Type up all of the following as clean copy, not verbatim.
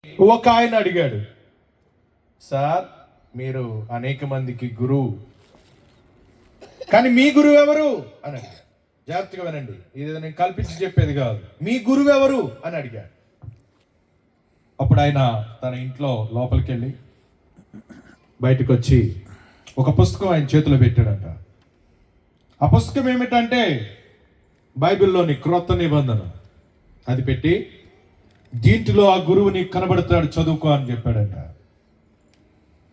ఒక ఆయన అడిగాడు, సార్ మీరు అనేక మందికి గురువు, కానీ మీ గురువు ఎవరు అని అడిగాడు. జాగ్రత్తగా వినండి, ఇది నేను కల్పించి చెప్పేది కాదు. మీ గురువు ఎవరు అని అడిగాడు. అప్పుడు ఆయన తన ఇంట్లో లోపలికి వెళ్ళి బయటకు వచ్చి ఒక పుస్తకం ఆయన చేతిలో పెట్టాడంట. ఆ పుస్తకం ఏమిటంటే బైబిల్లోని క్రొత్త నిబంధన. అది పెట్టి దీంట్లో ఆ గురువు నీకు కనబడతాడు, చదువుకో అని చెప్పాడంట.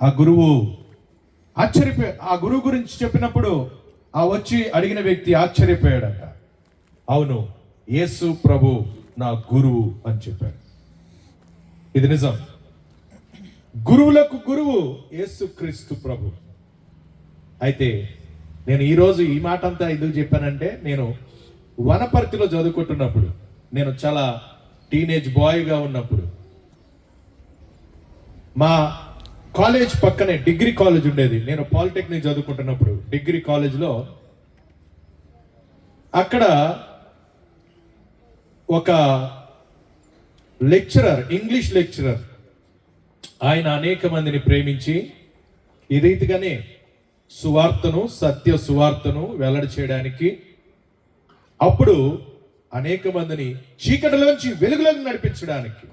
ఆ గురువు ఆ గురువు గురించి చెప్పినప్పుడు ఆ వచ్చి అడిగిన వ్యక్తి ఆశ్చర్యపోయాడంట. అవును, యేసు ప్రభు నా గురువు అని చెప్పాడు. ఇది నిజం. గురువులకు గురువు యేసు క్రీస్తు ప్రభు. అయితే నేను ఈరోజు ఈ మాట అంతా ఎందుకు చెప్పానంటే, నేను వనపర్తిలో చదువుకుంటున్నప్పుడు, నేను చాలా టీనేజ్ బాయ్గా ఉన్నప్పుడు, మా కాలేజ్ పక్కనే డిగ్రీ కాలేజ్ ఉండేది. నేను పాలిటెక్నిక్ చదువుకుంటున్నప్పుడు డిగ్రీ కాలేజ్లో అక్కడ ఒక లెక్చరర్, ఇంగ్లీష్ లెక్చరర్, ఆయన అనేక మందిని ప్రేమించి ఈ రీతిగానే సువార్తను, సత్య సువార్తను వెల్లడి చేయడానికి అప్పుడు అనేక మందిని చీకటిలోంచి వెలుగులోకి నడిపించడానికి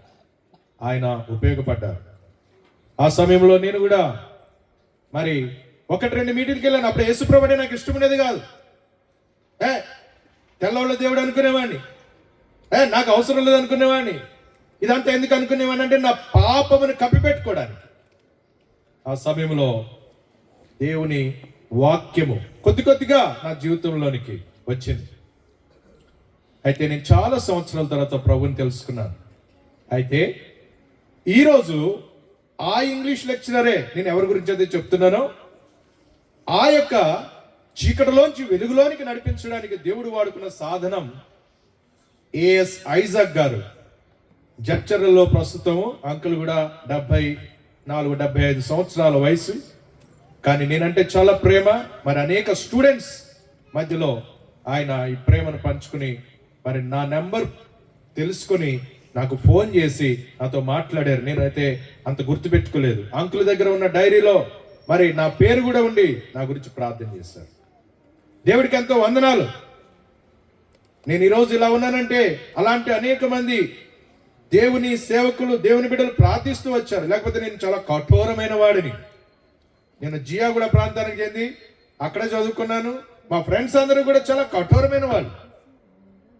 ఆయన ఉపయోగపడ్డారు. ఆ సమయంలో నేను కూడా మరి 1-2 మీటింగ్కి వెళ్ళాను. అప్పుడు యేసుప్రభు అంటే నాకు ఇష్టమైనది కాదు. తెల్లవాళ్ళ దేవుడు అనుకునేవాడిని, నాకు అవసరం లేదు అనుకునేవాడిని. ఇదంతా ఎందుకు అనుకునేవాడిని అంటే, నా పాపమును కప్పిపెట్టుకోవడానికి. ఆ సమయంలో దేవుని వాక్యము కొద్ది కొద్దిగా నా జీవితంలోనికి వచ్చింది. అయితే నేను చాలా సంవత్సరాల తర్వాత ప్రభుని తెలుసుకున్నాను. అయితే ఈరోజు ఆ ఇంగ్లీష్ లెక్చరరే, నేను ఎవరి గురించి అయితే చెప్తున్నానో, ఆ యొక్క చీకటిలోంచి వెలుగులోనికి నడిపించడానికి దేవుడు వాడుకున్న సాధనం ఏఎస్ ఐజాక్ గారు. జడ్చర్లలో ప్రస్తుతము అంకుల్ కూడా 74-75 సంవత్సరాల వయసు. కానీ నేనంటే చాలా ప్రేమ. మరి అనేక స్టూడెంట్స్ మధ్యలో ఆయన ఈ ప్రేమను పంచుకుని, మరి నా నెంబర్ తెలుసుకుని నాకు ఫోన్ చేసి నాతో మాట్లాడారు. నేనైతే అంత గుర్తుపెట్టుకోలేదు. అంకుల్ దగ్గర ఉన్న డైరీలో మరి నా పేరు కూడా ఉండి నా గురించి ప్రార్థన చేశారు. దేవుడికి ఎంతో వందనాలు. నేను ఈరోజు ఇలా ఉన్నానంటే అలాంటి అనేక మంది దేవుని సేవకులు, దేవుని బిడ్డలు ప్రార్థిస్తూ వచ్చారు. లేకపోతే నేను చాలా కఠోరమైన వాడిని. నేను జియాగూడ ప్రాంతానికి చెంది అక్కడే చదువుకున్నాను. మా ఫ్రెండ్స్ అందరూ కూడా చాలా కఠోరమైన వాళ్ళు.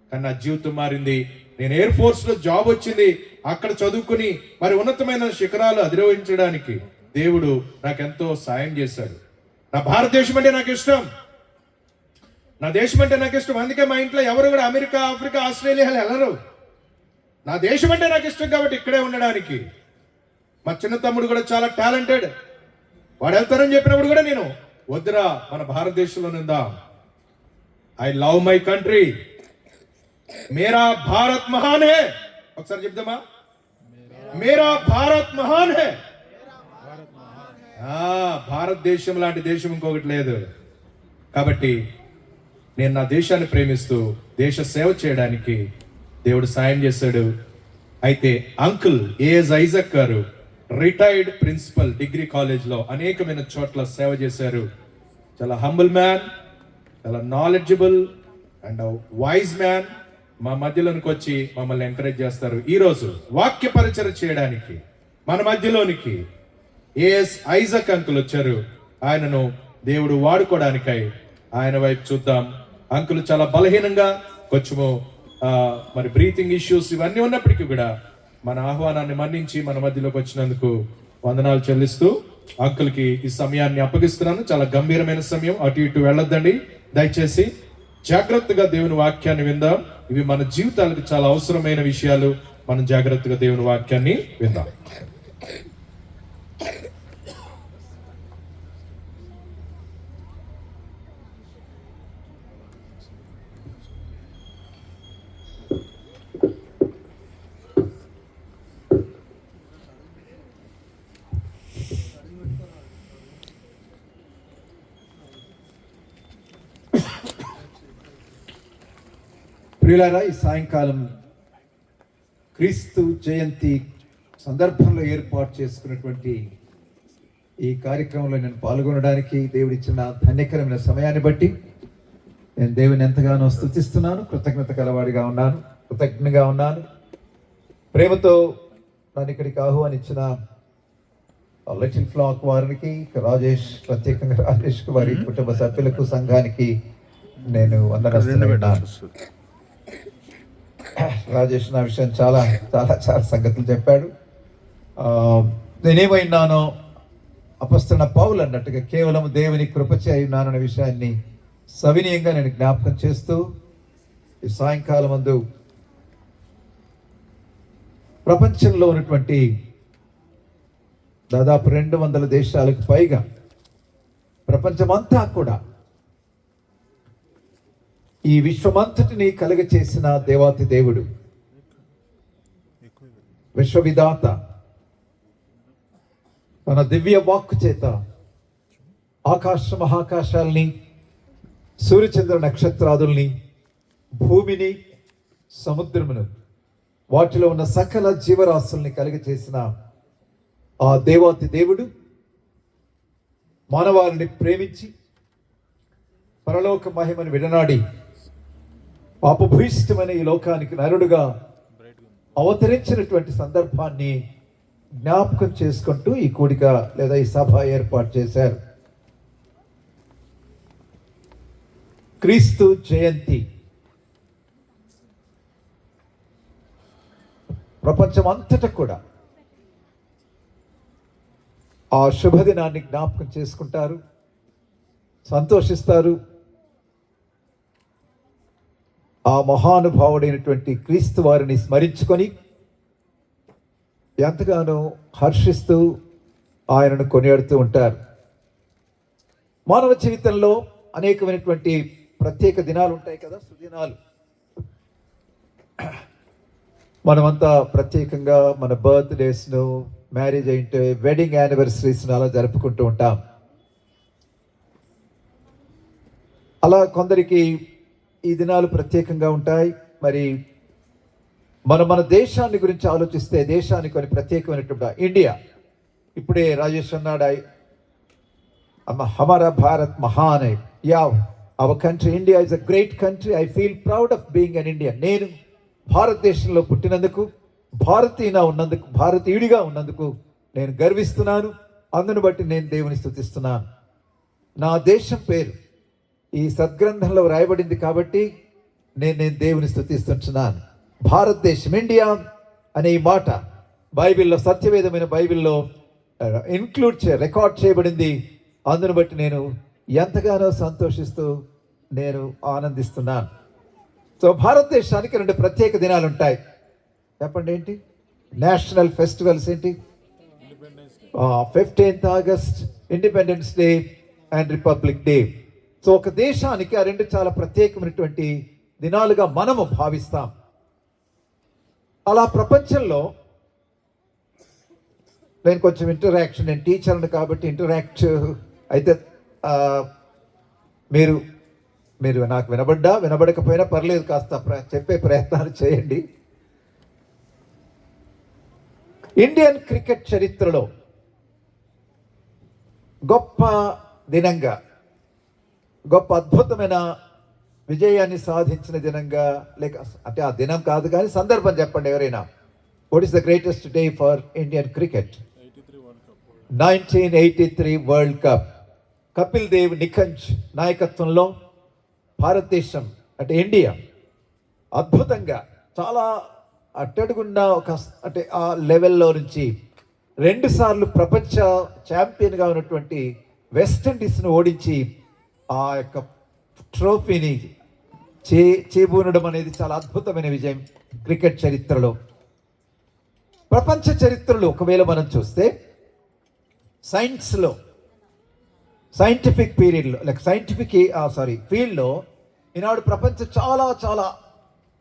కానీ నా జీవితం మారింది. నేను ఎయిర్ ఫోర్స్ లో జాబ్ వచ్చింది. అక్కడ చదువుకుని మరి ఉన్నతమైన శిఖరాలు అధిరోహించడానికి దేవుడు నాకెంతో సాయం చేశాడు. నా భారతదేశం అంటే నాకు ఇష్టం. నా దేశం అంటే నాకు ఇష్టం. అందుకే మా ఇంట్లో ఎవరు కూడా అమెరికా, ఆఫ్రికా, ఆస్ట్రేలియాలు వెళ్ళరు. నా దేశం అంటే నాకు ఇష్టం కాబట్టి ఇక్కడే ఉండడానికి. మా చిన్న తమ్ముడు కూడా చాలా టాలెంటెడ్. వాడు వెళ్తారని చెప్పినప్పుడు కూడా నేను, వద్దురా మన భారతదేశంలో ఉందాం. ఐ లవ్ మై కంట్రీ, మేరా భారత్ మహాన్ హే. ఒకసారి చెప్దామా, మేరా భారత్ మహాన్ హే. భారతదేశం లాంటి దేశం ఇంకొకటి లేదు. కాబట్టి నేను నా దేశాన్ని ప్రేమిస్తూ దేశ సేవ చేయడానికి దేవుడు సాయం చేశాడు. అయితే అంకుల్ ఏఎస్ ఐజాక్ గారు రిటైర్డ్ ప్రిన్సిపల్, డిగ్రీ కాలేజ్లో అనేకమైన చోట్ల సేవ చేశారు. చాలా హంబుల్ మ్యాన్, చాలా నాలెడ్జబుల్ అండ్ వైజ్ మ్యాన్. మా మధ్యలోనికి వచ్చి మమ్మల్ని ఎంకరేజ్ చేస్తారు. ఈరోజు వాక్య పరిచయం చేయడానికి మన మధ్యలోనికి ఏఎస్ ఐజాక్ అంకుల్ వచ్చారు. ఆయనను దేవుడు వాడుకోవడానికై ఆయన వైపు చూద్దాం. అంకుల్ చాలా బలహీనంగా, కొంచెము మరి బ్రీతింగ్ ఇష్యూస్ ఇవన్నీ ఉన్నప్పటికీ కూడా మన ఆహ్వానాన్ని మన్నించి మన మధ్యలోకి వచ్చినందుకు వందనాలు చెల్లిస్తూ అంకుల్కి ఈ సమయాన్ని అప్పగిస్తున్నాను. చాలా గంభీరమైన సమయం, అటు ఇటు వెళ్ళొద్దండి. దయచేసి జాగ్రత్తగా దేవుని వాక్యాన్ని విందాం. ఇవి మన జీవితాలకు చాలా అవసరమైన విషయాలు. మనం జాగ్రత్తగా దేవుని వాక్యాన్ని విందాం. ప్రియులారా, ఈ సాయంకాలం క్రీస్తు జయంతి సందర్భంలో ఏర్పాటు చేసుకున్నటువంటి ఈ కార్యక్రమంలో నేను పాల్గొనడానికి దేవుడిచ్చిన ధన్యకరమైన సమయాన్ని బట్టి నేను దేవుని ఎంతగానో స్తుతిస్తున్నాను. కృతజ్ఞత కలవాడిగా ఉన్నాను, కృతజ్ఞగా ఉన్నాను. ప్రేమతో నన్ను ఇక్కడికి ఆహ్వానించిన లిటిల్ ఫ్లాక్ వారికి, రాజేష్, ప్రత్యేకంగా రాజేష్కి, వారి కుటుంబ సభ్యులకు, సంఘానికి నేను వందనాలు. రాజేష్ నా విషయం చాలా చాలా చాలా సంగతులు చెప్పాడు. నేనేమైనానో అపొస్తలుడైన పౌలు అన్నట్టుగా కేవలం దేవుని కృపచే ఉన్నానన్న విషయాన్ని సవినయంగా నేను జ్ఞాపకం చేస్తూ ఈ సాయంకాలం ముందు ప్రపంచంలో ఉన్నటువంటి దాదాపు 200 దేశాలకు పైగా ప్రపంచమంతా కూడా ఈ విశ్వమంతటిని కలుగ చేసిన దేవాతి దేవుడు, విశ్వవిధాత తన దివ్య వాక్కు చేత ఆకాశ మహాకాశాల్ని, సూర్యచంద్ర నక్షత్రాదుల్ని, భూమిని, సముద్రమును, వాటిలో ఉన్న సకల జీవరాశుల్ని కలిగ చేసిన ఆ దేవాతి దేవుడు మానవాళిని ప్రేమించి పరలోక మహిమను విడనాడి పాపభూయిష్టమైన ఈ లోకానికి నరుడుగా అవతరించినటువంటి సందర్భాన్ని జ్ఞాపకం చేసుకుంటూ ఈ కూడిక లేదా ఈ సభ ఏర్పాటు చేశారు. క్రీస్తు జయంతి ప్రపంచం అంతటా కూడా ఆ శుభదినాన్ని జ్ఞాపకం చేసుకుంటారు, సంతోషిస్తారు. ఆ మహానుభావుడైనటువంటి క్రీస్తు వారిని స్మరించుకొని ఎంతగానో హర్షిస్తూ ఆయనను కొనియాడుతూ ఉంటారు. మానవ జీవితంలో అనేకమైనటువంటి ప్రత్యేక దినాలు ఉంటాయి కదా, సుదినాలు. మనమంతా ప్రత్యేకంగా మన బర్త్డేస్ను, మ్యారేజ్ అయితే వెడ్డింగ్ యానివర్సరీస్ను అలా జరుపుకుంటూ ఉంటాం. అలా కొందరికి ఈ దినాలు ప్రత్యేకంగా ఉంటాయి. మరి మన దేశాన్ని గురించి ఆలోచిస్తే దేశానికి కొన్ని ప్రత్యేకమైనటువంటి ఇండియా, ఇప్పుడే రాజేష్ అన్నాడు హమారా భారత్ మహాన్ high. Yeah, our country India is a great country. I feel proud of being an Indian. నేను భారతదేశంలో పుట్టినందుకు, భారతీయుడిగా ఉన్నందుకు నేను గర్విస్తున్నాను. అందును బట్టి నేను దేవుని స్తుతిస్తున్నాను. నా దేశం పేరు ఈ సద్గ్రంథంలో రాయబడింది కాబట్టి నేను దేవుని స్తుతిస్తున్నాను. భారతదేశం, ఇండియా అనే ఈ మాట బైబిల్లో, సత్యవేదమైన బైబిల్లో రికార్డ్ చేయబడింది. అందును బట్టి నేను ఎంతగానో సంతోషిస్తూ నేను ఆనందిస్తున్నాను. సో భారతదేశానికి 2 ప్రత్యేక దినాలు ఉంటాయి. చెప్పండి ఏంటి? నేషనల్ ఫెస్టివల్స్ ఏంటి? 15th August independence day and republic day. So ఒక దేశానికి ఆ 2 చాలా ప్రత్యేకమైనటువంటి దినాలుగా మనము భావిస్తాం. అలా ప్రపంచంలో నేను కొంచెం నేను టీచర్ని కాబట్టి ఇంటరాక్ట్ అయితే మీరు నాకు వినబడకపోయినా పర్లేదు, కాస్త చెప్పే ప్రయత్నాలు చేయండి. ఇండియన్ క్రికెట్ చరిత్రలో గొప్ప దినంగా, గొప్ప అద్భుతమైన విజయాన్ని సాధించిన దినంగా, లేక అంటే ఆ దినం కాదు కానీ సందర్భం చెప్పండి ఎవరైనా. What is the greatest day for Indian cricket? 1983 world cup. Kapil Dev Nikhanj నాయకత్వంలో భారతదేశం అంటే ఇండియా అద్భుతంగా చాలా అట్టడుగున్న అంటే ఆ లెవెల్లో నుంచి 2 సార్లు ప్రపంచ ఛాంపియన్గా ఉన్నటువంటి వెస్టిండీస్ను ఓడించి ఆ యొక్క ట్రోఫీని చేబూనడం అనేది చాలా అద్భుతమైన విజయం క్రికెట్ చరిత్రలో. ప్రపంచ చరిత్రలో ఒకవేళ మనం చూస్తే సైంటిఫిక్ పీరియడ్లో ఫీల్డ్లో ఈనాడు ప్రపంచం చాలా చాలా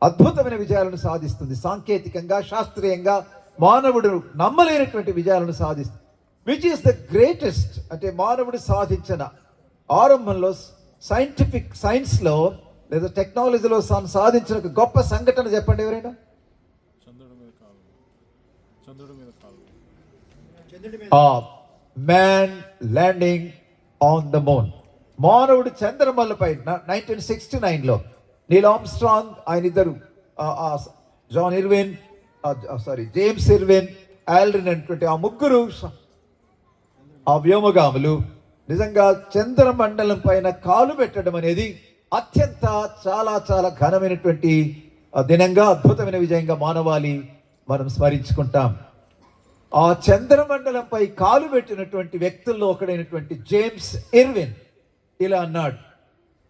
అద్భుతమైన విజయాలను సాధిస్తుంది. సాంకేతికంగా, శాస్త్రీయంగా మానవుడు నమ్మలేనటువంటి విజయాలను సాధిస్తుంది. విచ్ ఈస్ ద గ్రేటెస్ట్ అంటే మానవుడు సాధించిన ఆరంభంలో సైన్స్లో లేదా టెక్నాలజీలో సాధించిన ఒక గొప్ప సంఘటన చెప్పండి ఎవరైనా. Man landing on the moon. మానవుడు చంద్రమల్లపై 1969లో నీల్ ఆర్మ్స్ట్రాంగ్, ఆయన ఇద్దరు జేమ్స్ ఇర్విన్, ఆల్డ్రిన్ అనేటువంటి ఆ ముగ్గురు ఆ వ్యోమగాములు నిజంగా చంద్రమండలం పైన కాలు పెట్టడం అనేది అత్యంత చాలా చాలా ఘనమైనటువంటి దినంగా, అద్భుతమైన విజయంగా మానవాళి మనం స్మరించుకుంటాం. ఆ చంద్రమండలంపై కాలు పెట్టినటువంటి వ్యక్తుల్లో ఒకడైనటువంటి జేమ్స్ ఇర్విన్ ఇలా అన్నాడు,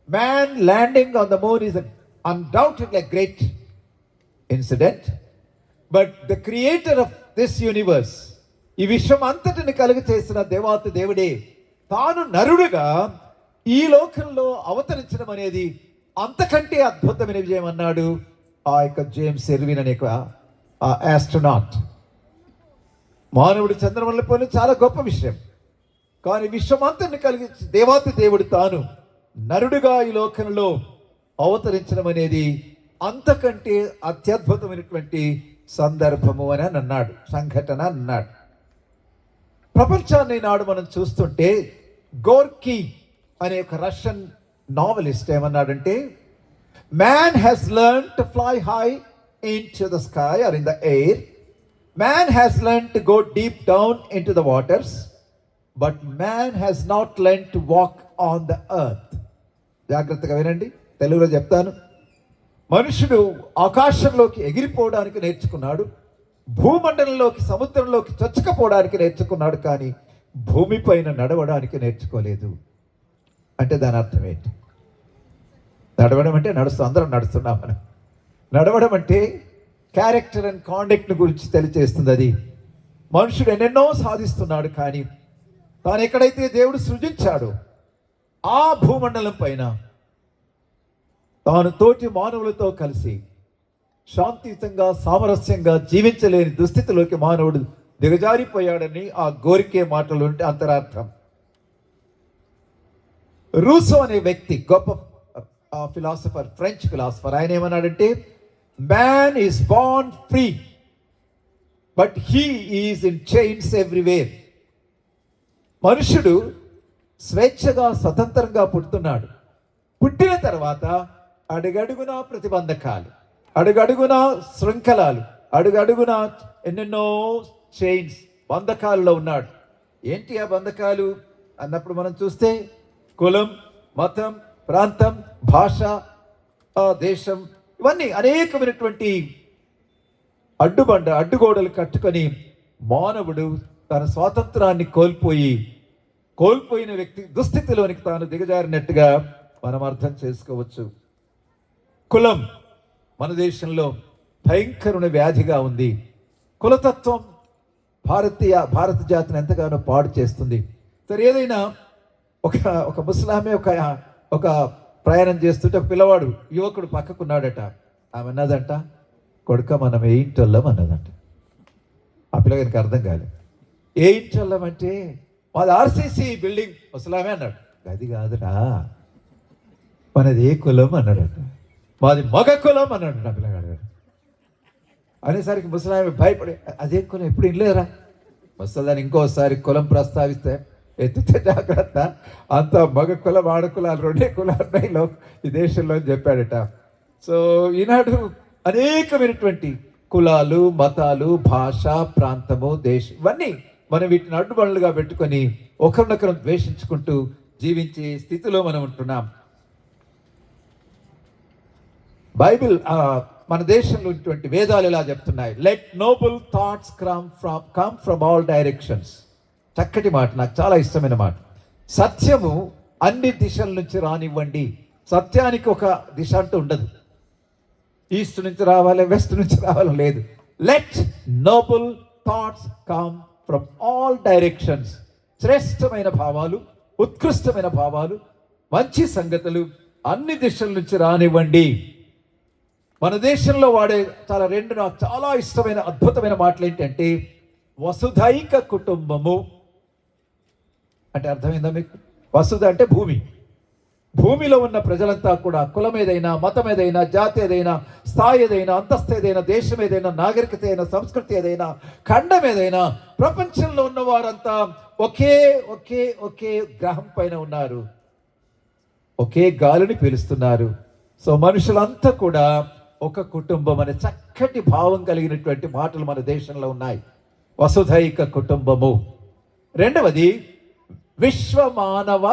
man landing on the moon is undoubtedly a great incident, but the creator of this universe, ఈ విశ్వం అంతటిని కలుగు చేసిన దేవాతి దేవుడే తాను నరుడుగా ఈ లోకంలో అవతరించడం అనేది అంతకంటే అద్భుతమైన విజయం అన్నాడు ఆ యొక్క జేమ్స్ ఇర్విన్ అనే ఆస్ట్రోనాట్. మానవుడు చంద్రమండలంపై చాలా గొప్ప విషయం, కానీ విశ్వమంతటిని కలిగించి దేవాతి దేవుడు తాను నరుడుగా ఈ లోకంలో అవతరించడం అనేది అంతకంటే అత్యద్భుతమైనటువంటి సందర్భము అని అన్నాడు, సంఘటన అన్నాడు. ప్రపంచాన్ని నాడు మనం చూస్తుంటే గోర్కీ అనే ఒక రష్యన్ నావలిస్ట్ ఏమన్నాడంటే, man has learn to fly high in to the sky are in the air, man has learn to go deep down in to the waters, but man has not learn to walk on the earth. జాగ్రత్తగా వినండి, తెలుగులో చెప్తాను. మనుషుడు ఆకాశంలోకి ఎగిరిపోవడానికి నేర్చుకున్నాడు, భూమండలంలోకి సముద్రంలోకి చొచ్చుకపోవడానికి నేర్చుకున్నాడు, కానీ భూమిపైన నడవడానికి నేర్చుకోలేదు. అంటే దాని అర్థం ఏంటి? నడవడం అంటే అందరం నడుస్తున్నాం మనం. నడవడం అంటే క్యారెక్టర్ అండ్ కాండక్ట్ని గురించి తెలియజేస్తుంది. అది మనుషుడు ఎన్నెన్నో సాధిస్తున్నాడు, కానీ తాను ఎక్కడైతే దేవుడు సృజించాడో ఆ భూమండలం పైన తాను తోటి మానవులతో కలిసి శాంతియుతంగా సామరస్యంగా జీవించలేని దుస్థితిలోకి మానవుడు దిగజారిపోయాడని ఆ గోరికే మాటలు ఉంటే అంతరార్థం. రూసో అనే వ్యక్తి గొప్ప ఫిలాసఫర్, ఫ్రెంచ్ ఫిలాసఫర్, ఆయన ఏమన్నాడంటే, man is Born free but he is in chains everywhere. మనుషుడు స్వేచ్ఛగా స్వతంత్రంగా పుడుతున్నాడు, పుట్టిన తర్వాత అడుగడుగునా ప్రతిబంధకాలు, అడుగడుగునా శృంఖలాలు, అడుగడుగునా ఎన్నెన్నో చైన్స్, బంధకాలలో ఉన్నాడు. ఏంటి ఆ బంధకాలు అన్నప్పుడు మనం చూస్తే కులం, మతం, ప్రాంతం, భాష, దేశం, ఇవన్నీ అనేకమైనటువంటి అడ్డుగోడలు కట్టుకొని మానవుడు తన స్వాతంత్రాన్ని కోల్పోయిన వ్యక్తి దుస్థితిలోనికి తాను దిగజారినట్టుగా మనం అర్థం చేసుకోవచ్చు. కులం మన దేశంలో భయంకరమైన వ్యాధిగా ఉంది. కులతత్వం భారత జాతిని ఎంతగానో పాడు చేస్తుంది. సరే, ఏదైనా ఒక ముస్లామే ఒక ప్రయాణం చేస్తుంటే ఒక పిల్లవాడు యువకుడు పక్కకున్నాడట. ఆమె అన్నదంట, కొడుక మనం ఏ ఇంటోళ్ళం అన్నదంట. ఆ పిల్లగానికి అర్థం కాలేదు. ఏ ఇంటోళ్ళం అంటే మాది ఆర్సీసీ బిల్డింగ్. ముసలామే అన్నాడు, అది కాదురా, మనది ఏ కులం అన్నాడట. మాది మగ కులం అన్నాడు ఆ పిల్లగాడు. అనేసరికి ముసలామె భయపడి, అదే కులం ఎప్పుడు ఇల్లేరా ముసలాన్ని ఇంకోసారి కులం ప్రస్తావిస్తే ఎత్తితే జాగ్రత్త, అంత మగ కులం ఆడకులాలు రెండే కులాలు ఈ దేశంలో అని చెప్పాడట. సో ఈనాడు అనేకమైనటువంటి కులాలు, మతాలు, భాష, ప్రాంతము, దేశం, ఇవన్నీ మనం వీటిని అడ్డుబండ్లుగా పెట్టుకొని ఒకరినొకరు ద్వేషించుకుంటూ జీవించే స్థితిలో మనం ఉంటున్నాం. బైబిల్ మన దేశంలో ఉన్నటువంటి వేదాలు ఎలా చెప్తున్నాయి, let noble thoughts come from all directions. చక్కటి మాట, నాకు చాలా ఇష్టమైన మాట. సత్యము అన్ని దిశల నుంచి రానివ్వండి. సత్యానికి ఒక దిశ అంటూ ఉండదు, ఈస్ట్ నుంచి రావాలి, వెస్ట్ నుంచి రావాలి, లేదు. Let noble thoughts come from all directions. శ్రేష్టమైన భావాలు, ఉత్కృష్టమైన భావాలు, మంచి సంగతులు అన్ని దిశల నుంచి రానివ్వండి. మన దేశంలో వాడే రెండు నాకు చాలా ఇష్టమైన అద్భుతమైన మాటలు ఏంటంటే, వసుధైక కుటుంబము అంటే అర్థమైందా మీకు? వసుధ అంటే భూమి, భూమిలో ఉన్న ప్రజలంతా కూడా కులం ఏదైనా, మతం ఏదైనా, జాతి ఏదైనా, స్థాయి ఏదైనా, అంతస్తు ఏదైనా, దేశం ఏదైనా, నాగరికత ఏదైనా, సంస్కృతి ఏదైనా, ఖండం ఏదైనా, ప్రపంచంలో ఉన్న వారంతా ఒకే ఒకే ఒకే గ్రహం పైన ఉన్నారు, ఒకే గాలిని పీలుస్తున్నారు. సో మనుషులంతా కూడా ఒక కుటుంబం అనే చక్కటి భావం కలిగినటువంటి మాటలు మన దేశంలో ఉన్నాయి. వసుధైక కుటుంబము. రెండవది విశ్వమానవ.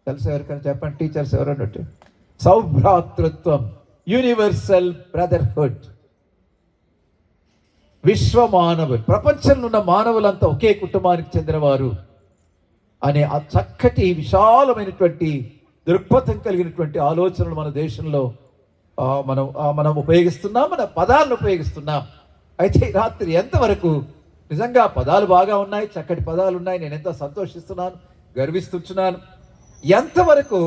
తెలుసు ఎవరికైనా చెప్పండి, టీచర్స్ ఎవరన్నట్టు. సౌభ్రాతృత్వం, యూనివర్సల్ బ్రదర్హుడ్. విశ్వమానవులు, ప్రపంచంలో ఉన్న మానవులంతా ఒకే కుటుంబానికి చెందినవారు అనే ఆ చక్కటి విశాలమైనటువంటి దృక్పథం కలిగినటువంటి ఆలోచనలు మన దేశంలో మనం ఉపయోగిస్తున్నాం, మన పదాలను ఉపయోగిస్తున్నాం. అయితే ఈ రాత్రి ఎంతవరకు నిజంగా పదాలు బాగా ఉన్నాయి, చక్కటి పదాలు ఉన్నాయి, నేను ఎంతో సంతోషిస్తున్నాను, గర్విస్తున్నాను. ఎంతవరకు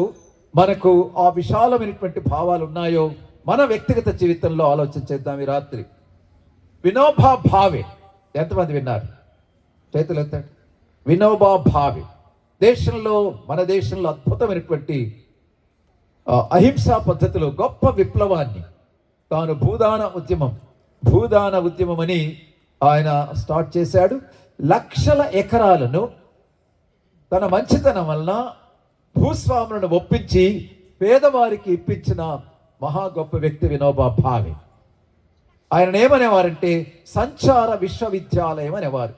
మనకు ఆ విశాలమైనటువంటి భావాలు ఉన్నాయో మన వ్యక్తిగత జీవితంలో ఆలోచన చేద్దాం ఈ రాత్రి. వినోబా భావే, ఎంతమంది విన్నారు? చేతులు ఎత్తండి. వినోబా భావే మన దేశంలో అద్భుతమైనటువంటి అహింసా పద్ధతిలో గొప్ప విప్లవాన్ని తాను భూదాన ఉద్యమం అని ఆయన స్టార్ట్ చేశాడు. లక్షల ఎకరాలను తన మంచితనం వలన భూస్వాములను ఒప్పించి పేదవారికి ఇప్పించిన మహా గొప్ప వ్యక్తి వినోబా భావే. ఆయన ఏమనేవారంటే సంచార విశ్వవిద్యాలయం అనేవారు,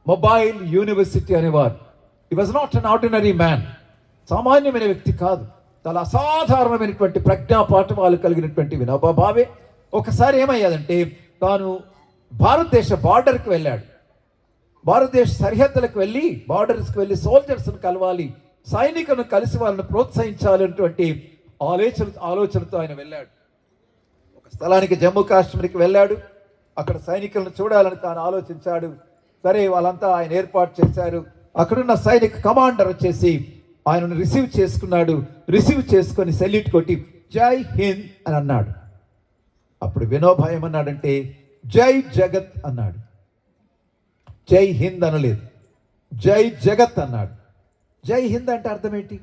మొబైల్ యూనివర్సిటీ అనేవారు. హి was not an ordinary man. సామాన్యమైన వ్యక్తి కాదు, చాలా అసాధారణమైనటువంటి ప్రజ్ఞాపాఠవాలు కలిగినటువంటి వినోబా భావే ఒకసారి ఏమయ్యాదంటే తాను భారతదేశ బార్డర్కి వెళ్ళాడు. భారతదేశ సరిహద్దులకు వెళ్ళి బార్డర్స్కి వెళ్ళి సోల్జర్స్ను కలవాలి, సైనికులను కలిసి వాళ్ళని ప్రోత్సహించాలి అనేటువంటి ఆలోచనతో ఆయన వెళ్ళాడు. ఒక స్థలానికి జమ్మూ కాశ్మీర్కి వెళ్ళాడు. అక్కడ సైనికులను చూడాలని తాను ఆలోచించాడు. సరే, వాళ్ళంతా ఆయన ఏర్పాటు చేశారు. అక్కడున్న సైనిక కమాండర్ వచ్చేసి ఆయనను రిసీవ్ చేసుకున్నాడు. రిసీవ్ చేసుకొని సెల్యూట్ కొట్టి జై హింద్ అని అన్నాడు. అప్పుడు వినోబా ఏమన్నాడంటే జై జగత్ అన్నాడు. జై హింద్ అనలేదు, జై జగత్ అన్నాడు. జై హింద్ అంటే అర్థం ఏంటి?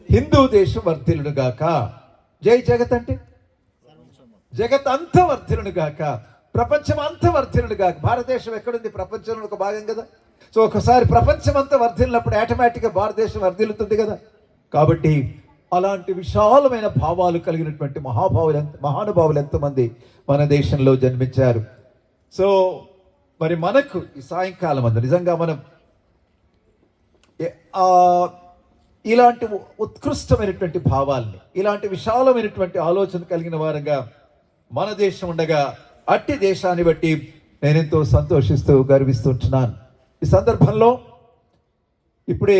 హిందూ దేశం వర్ధిల్లును గాక. జై జగత్ అంటే జగత్ అంత వర్ధిల్లును గాక, ప్రపంచం అంత వర్ధిల్లును గాక. భారతదేశం ఎక్కడుంది? ప్రపంచంలో ఒక భాగం కదా. సో ఒకసారి ప్రపంచం అంతా వర్ధిల్లినప్పుడు ఆటోమేటిక్గా భారతదేశం వర్ధిల్లుతుంది కదా. కాబట్టి అలాంటి విశాలమైన భావాలు కలిగినటువంటి మహానుభావులు ఎంతమంది మన దేశంలో జన్మించారు. సో మరి మనకు ఈ సాయంకాలం అంతా నిజంగా మనం ఇలాంటి ఉత్కృష్టమైనటువంటి భావాల్ని, ఇలాంటి విశాలమైనటువంటి ఆలోచన కలిగిన వారంగా మన దేశం ఉండగా అట్టి దేశాన్ని బట్టి నేనెంతో సంతోషిస్తూ గర్విస్తుంటున్నాను. ఈ సందర్భంలో ఇప్పుడే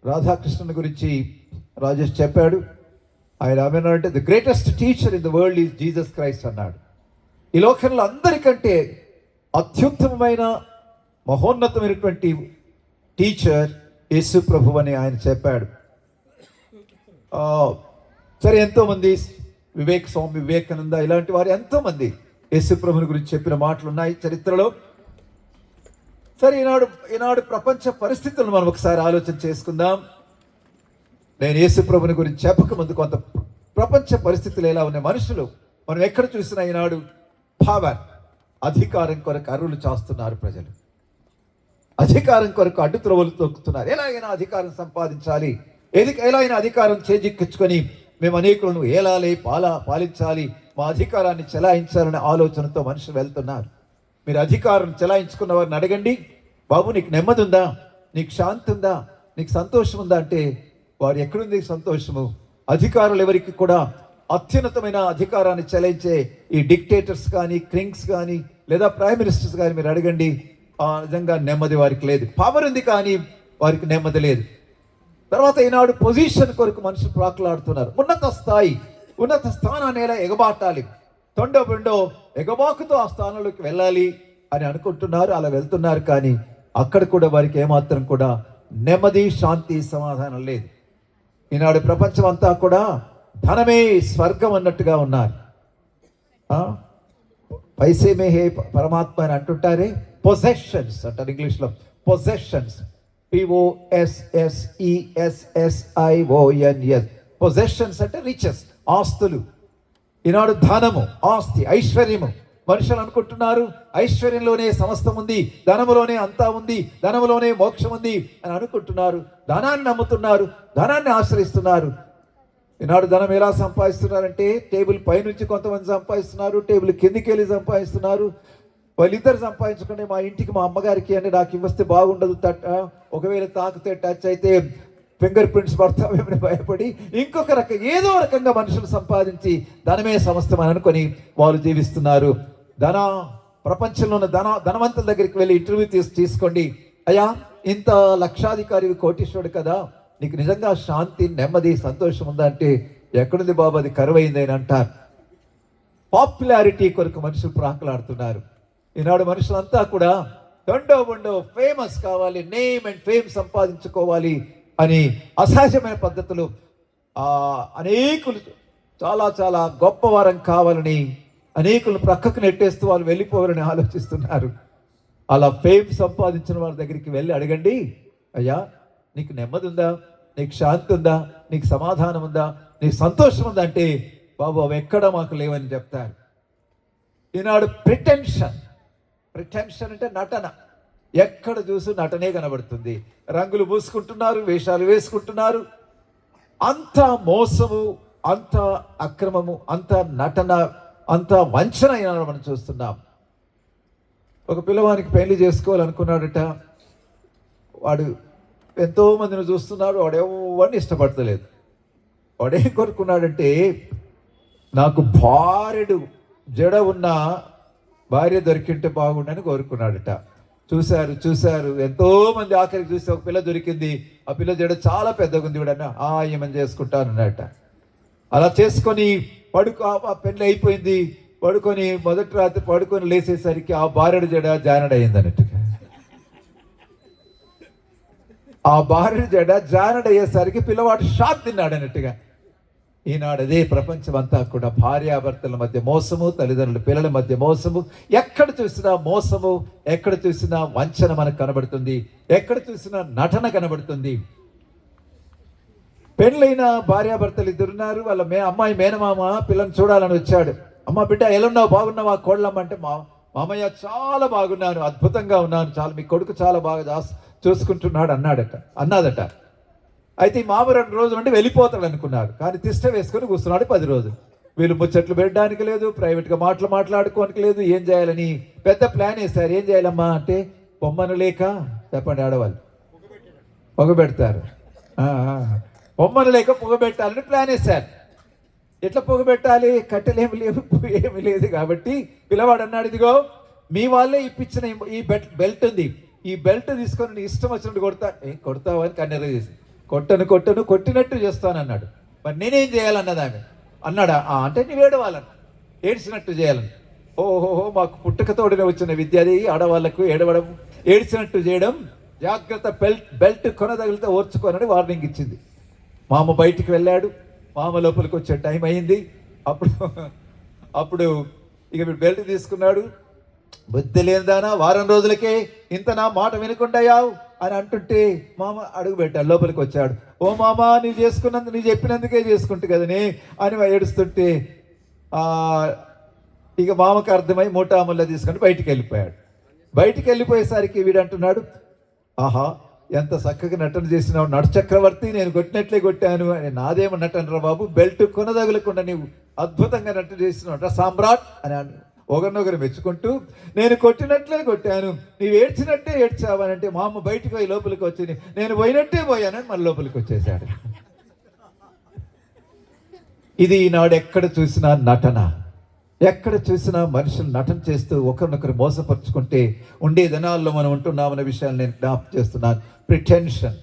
రాధాకృష్ణన్ గురించి రాజేష్ చెప్పాడు. ఆయన ఏమన్నాడంటే the greatest teacher in the world is Jesus Christ అన్నాడు. ఈ లోకంలో అందరికంటే అత్యుత్తమమైన మహోన్నతమైనటువంటి టీచర్ యేసు ప్రభు అని ఆయన చెప్పాడు. సరే, ఎంతోమంది స్వామి వివేకానంద ఇలాంటి వారు ఎంతోమంది యేసు ప్రభుని గురించి చెప్పిన మాటలు ఉన్నాయి చరిత్రలో. సరే, ఈనాడు ప్రపంచ పరిస్థితులను మనం ఒకసారి ఆలోచన చేసుకుందాం. నేను యేసు ప్రభుని గురించి చెప్పక ముందు కొంత ప్రపంచ పరిస్థితులు ఎలా ఉన్నాయి, మనుషులు మనం ఎక్కడ చూసినా ఈనాడు అధికారం కొరకు అర్రులు చేస్తున్నారు. ప్రజలు అధికారం కొరకు అడ్డుత్రోవలు తొక్కుతున్నారు. ఎలాగైనా అధికారం సంపాదించాలి, ఎలాగైనా అధికారం చేజిక్కించుకొని మేము అనేకులను ఏలాలి, పాలించాలి, మా అధికారాన్ని చెలాయించాలనే ఆలోచనతో మనుషులు వెళ్తున్నారు. మీరు అధికారం చెలాయించుకున్న వారిని అడగండి, బాబు నీకు నెమ్మది ఉందా, నీకు శాంతి ఉందా, నీకు సంతోషం ఉందా అంటే వారు ఎక్కడుంది సంతోషము? అధికారులు ఎవరికి కూడా అత్యున్నతమైన అధికారాన్ని చెలాయించే ఈ డిక్టేటర్స్ కానీ, క్రింగ్స్ కానీ, లేదా ప్రైమ్ మినిస్టర్స్ కానీ మీరు అడగండి, నిజంగా నెమ్మది వారికి లేదు. పవర్ ఉంది కానీ వారికి నెమ్మది లేదు. తర్వాత ఈనాడు పొజిషన్ కొరకు మనుషులు ప్రాకులాడుతున్నారు. ఉన్నత స్థానాన్ని ఎలా ఎగబాటాలి, తొండో ఎగబాకుతో ఆ స్థానంలోకి వెళ్ళాలి అని అనుకుంటున్నారు. అలా వెళ్తున్నారు కానీ అక్కడ కూడా వారికి ఏమాత్రం కూడా నెమ్మది, శాంతి, సమాధానం లేదు. ఈనాడు ప్రపంచం అంతా కూడా ధనమే స్వర్గం అన్నట్టుగా ఉన్నారు. పైసే మే హే పరమాత్మ అని అంటుంటారే, పొజెషన్స్ అంటారు ఇంగ్లీష్లో. Possessions, POSSESSIONS. పొజెషన్స్ అంటే రిచెస్, ఆస్తులు. ఈనాడు ధనము, ఆస్తి, ఐశ్వర్యము. మనుషులు అనుకుంటున్నారు ఐశ్వర్యంలోనే సమస్తం ఉంది, ధనములోనే అంతా ఉంది, ధనములోనే మోక్షం ఉంది అని అనుకుంటున్నారు. ధనాన్ని నమ్ముతున్నారు, ధనాన్ని ఆశ్రయిస్తున్నారు. ఈనాడు ధనం ఎలా సంపాదిస్తున్నారంటే టేబుల్ పైనుంచి కొంతమంది సంపాదిస్తున్నారు, టేబుల్ కిందికి వెళ్ళి సంపాదిస్తున్నారు. వాళ్ళిద్దరు సంపాదించుకుంటే మా ఇంటికి మా అమ్మగారికి అని నాకు ఇవ్వస్తే బాగుండదు, ఒకవేళ తాకితే టచ్ అయితే ఫింగర్ ప్రింట్స్ పడతామేమని భయపడి ఇంకొక ఏదో రకంగా మనుషులు సంపాదించి ధనమే సమస్తం అని అనుకొని వాళ్ళు జీవిస్తున్నారు. ప్రపంచంలో ఉన్న ధనవంతుల దగ్గరికి వెళ్ళి ఇంటర్వ్యూ తీసుకోండి. అయ్యా, ఇంత లక్షాధికారి కోటీశ్వరుడు కదా, నీకు నిజంగా శాంతి, నెమ్మది, సంతోషం ఉందా అంటే ఎక్కడుంది బాబు, అది కరువైంది అని అంటారు. పాపులారిటీ కొరకు మనుషులు ప్రాకులాడుతున్నారు. ఈనాడు మనుషులంతా కూడా బొండో ఫేమస్ కావాలి, నేమ్ అండ్ ఫేమ్ సంపాదించుకోవాలి అని అసహజమైన పద్ధతులు, అనేకులు చాలా చాలా గొప్పవారం కావాలని అనేకులు ప్రక్కకు నెట్టేస్తూ వాళ్ళు వెళ్ళిపోవాలని ఆలోచిస్తున్నారు. అలా ఫేమ్ సంపాదించిన వాళ్ళ దగ్గరికి వెళ్ళి అడగండి, అయ్యా నీకు నెమ్మది ఉందా, నీకు శాంతి ఉందా, నీకు సమాధానం ఉందా, నీకు సంతోషం ఉందా అంటే బాబు అవి ఎక్కడ మాకు లేవని చెప్తారు. ఈనాడు ప్రిటెన్షన్ అంటే నటన. ఎక్కడ చూసి నటనే కనబడుతుంది. రంగులు పూసుకుంటున్నారు, వేషాలు వేసుకుంటున్నారు. అంత మోసము, అంత అక్రమము, అంత నటన, అంత వంచన అయినా మనం చూస్తున్నాం. ఒక పిల్లవానికి పెళ్లి చేసుకోవాలనుకున్నాడట. వాడు ఎంతో మందిని చూస్తున్నాడు, వాడు ఎవరిని ఇష్టపడతలేదు. వాడేం కోరుకున్నాడంటే నాకు భార్యడు జడ ఉన్న భార్య దొరికింటే బాగుండని కోరుకున్నాడట. చూశారు ఎంతో మంది, ఆఖరికి చూస్తే ఒక పిల్ల దొరికింది. ఆ పిల్ల జడ చాలా పెద్దగా ఉంది. వీడన్నా ఏమని చేసుకుంటానన్నట. అలా చేసుకొని ఆ పెళ్ళి అయిపోయింది. పడుకొని మొదటి రాత్రి పడుకొని లేచేసరికి ఆ భార్యడు జడ జానడ్ అయింది అన్నట్టుగా. ఆ భార్య జడ జానడ్ అయ్యేసరికి పిల్లవాడు షాక్ తిన్నాడు అన్నట్టుగా. ఈనాడు అదే ప్రపంచం అంతా కూడా భార్యాభర్తల మధ్య మోసము, తల్లిదండ్రుల పిల్లల మధ్య మోసము. ఎక్కడ చూసినా మోసము, ఎక్కడ చూసినా వంచన మనకు కనబడుతుంది, ఎక్కడ చూసినా నటన కనబడుతుంది. పెళ్ళైన భార్యాభర్తలు ఇద్దరున్నారు. వాళ్ళ అమ్మాయి మేనమామ పిల్లని చూడాలని వచ్చాడు. అమ్మ బిడ్డ ఎలాన్నావు, బాగున్నావా కోళ్ళమ్మ అంటే మామయ్య చాలా బాగున్నాను, అద్భుతంగా ఉన్నాను, చాలా మీ కొడుకు చాలా బాగా చూసుకుంటున్నాడు అన్నదట. అయితే ఈ మామ 2 రోజులు అంటే వెళ్ళిపోతాడు అనుకున్నారు. కానీ తిష్ట వేసుకొని కూర్చున్నాడు 10 రోజులు. వీళ్ళు ముచ్చట్లు పెట్టడానికి లేదు, ప్రైవేట్గా మాట్లాడుకోనికి లేదు. ఏం చేయాలని పెద్ద ప్లాన్ వేశారు. ఏం చేయాలమ్మా అంటే బొమ్మను లేక చెప్పండి, ఆడవాళ్ళు పొగ పెడతారు. బొమ్మను లేక పొగ పెట్టాలని ప్లాన్ వేశారు. ఎట్లా పొగ పెట్టాలి, కట్టెలేమి లేవు, ఏమి లేదు. కాబట్టి పిల్లవాడు అన్నాడు, ఇదిగో మీ వాళ్ళే ఇప్పించిన ఈ బెల్ట్ ఉంది, ఈ బెల్ట్ తీసుకొని నీ ఇష్టం వచ్చినట్టు కొడతావు అని కన్నెర చేసి కొట్టను కొట్టినట్టు చేస్తానన్నాడు. మరి నేనేం చేయాలన్నది ఆమె. అన్నాడా అంటే నువ్వు ఏడ్చినట్టు చేయాలని. ఓహోహో, మాకు పుట్టుకతోడిన వచ్చిన విద్య అది. ఆడవాళ్లకు ఏడవడం, ఏడ్చినట్టు చేయడం, జాగ్రత్త, బెల్ట్ కొనదగిలితే ఓర్చుకోనని వార్నింగ్ ఇచ్చింది. మామ బయటికి వెళ్ళాడు. మామ లోపలికి వచ్చే టైం అయింది. అప్పుడు ఇక వీడు బెల్ట్ తీసుకున్నాడు. బుద్ధి లేదానా, వారం రోజులకే ఇంత నా మాట వినకుండాయావు అని అంటుంటే మామ అడుగు పెట్టాడు, లోపలికి వచ్చాడు. ఓ మామ, నీ చెప్పినందుకే చేసుకుంటు కదనే అని ఏడుస్తుంటే ఇక మామకు అర్థమై మూటాముల్లా తీసుకొని బయటికి వెళ్ళిపోయాడు. బయటికి వెళ్ళిపోయేసరికి వీడు అంటున్నాడు, ఆహా ఎంత చక్కగా నటన చేసినావు, నటచక్రవర్తి, నేను కొట్టినట్లే కొట్టాను అని. నాదేమో నటన రా బాబు, బెల్ట్ కొనదగలకుండా నీవు అద్భుతంగా నటన చేసినావు సామ్రాట్ అని ఒకరినొకరు మెచ్చుకుంటూ, నేను కొట్టినట్లే కొట్టాను, నీవు ఏడ్చినట్టే ఏడ్చావనంటే మా అమ్మ బయటికి పోయి లోపలికి వచ్చి నేను పోయినట్టే పోయానని మళ్ళీ లోపలికి వచ్చేసాడు. ఇది ఈనాడు ఎక్కడ చూసినా నటన, ఎక్కడ చూసినా మనుషులు నటన చేస్తూ ఒకరినొకరు మోసపరుచుకుంటే ఉండే దినాల్లో మనం ఉంటున్నామన్న విషయాన్ని నేను జ్ఞాపకం చేస్తున్నాను. ప్రిటెన్షన్.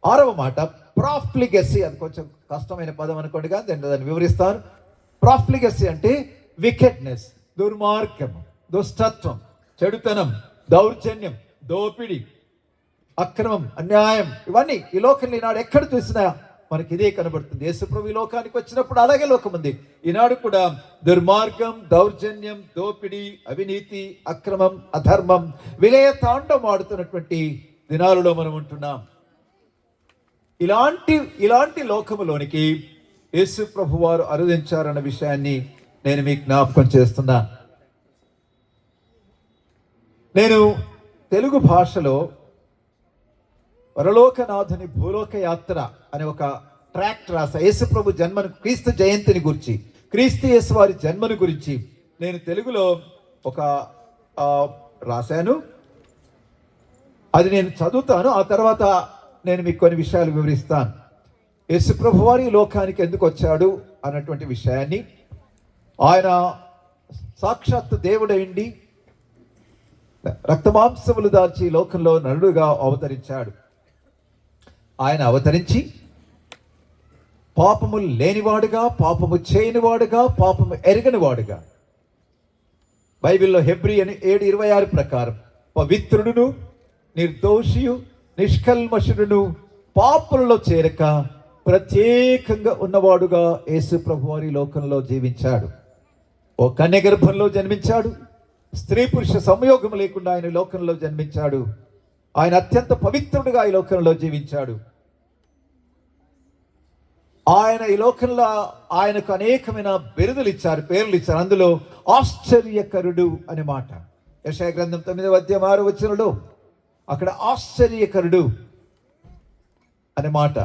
6వ మాట ప్రాఫ్లిగసీ. అది కొంచెం కష్టమైన పదం అనుకోండి, కానీ దాన్ని వివరిస్తాను. ప్రాఫ్లిగసీ అంటే వికెట్నెస్, దుర్మార్గం, దుష్టత్వం, చెడుతనం, దౌర్జన్యం, దోపిడి, అక్రమం, అన్యాయం, ఇవన్నీ ఈ లోకంలో ఈనాడు ఎక్కడ చూసినా మనకి ఇదే కనబడుతుంది. యేసుప్రభు ఈ లోకానికి వచ్చినప్పుడు అలాగే లోకం ఉంది. ఈనాడు కూడా దుర్మార్గం, దౌర్జన్యం, దోపిడి, అవినీతి, అక్రమం, అధర్మం విలయ తాండవం ఆడుతున్నటువంటి దినాలలో మనం ఉంటున్నాం. ఇలాంటి లోకములోనికి యేసు ప్రభు వారు అరుదించారన్న విషయాన్ని నేను మీకు జ్ఞాపకం చేస్తున్నాను. నేను తెలుగు భాషలో పరలోకనాథుని భూలోక యాత్ర అనే ఒక ట్రాక్ట్ రాసా. యేసు ప్రభు జన్మను, క్రీస్తు జయంతిని గురించి, క్రీస్తు యేసు వారి జన్మను గురించి నేను తెలుగులో ఒక రాశాను. అది నేను చదువుతాను, ఆ తర్వాత నేను మీకు కొన్ని విషయాలు వివరిస్తాను. యేసు ప్రభు వారి లోకానికి ఎందుకు వచ్చాడు అన్నటువంటి విషయాన్ని, ఆయన సాక్షాత్తు దేవుడైండి రక్తమాంసములు దాల్చి లోకంలో నరుడుగా అవతరించాడు. ఆయన అవతరించి పాపము లేనివాడుగా, పాపము చేయనివాడుగా, పాపము ఎరగనివాడుగా, బైబిల్లో హెబ్రీ అని 7:26 ప్రకారం పవిత్రుడును, నిర్దోషియు, నిష్కల్మషుడును, పాపులలో చేరక ప్రత్యేకంగా ఉన్నవాడుగా యేసు ప్రభు వారి లోకంలో జీవించాడు. ఓ కన్య గర్భంలో జన్మించాడు. స్త్రీ పురుష సంయోగం లేకుండా ఆయన లోకంలో జన్మించాడు. ఆయన అత్యంత పవిత్రుడుగా ఈ లోకంలో జీవించాడు. ఆయన ఈ లోకంలో ఆయనకు అనేకమైన బిరుదులు ఇచ్చారు, పేర్లు ఇచ్చారు. అందులో ఆశ్చర్యకరుడు అనే మాట యెషయా గ్రంథం 9వ అధ్యాయం 6వ వచనంలో అక్కడ ఆశ్చర్యకరుడు అనే మాట.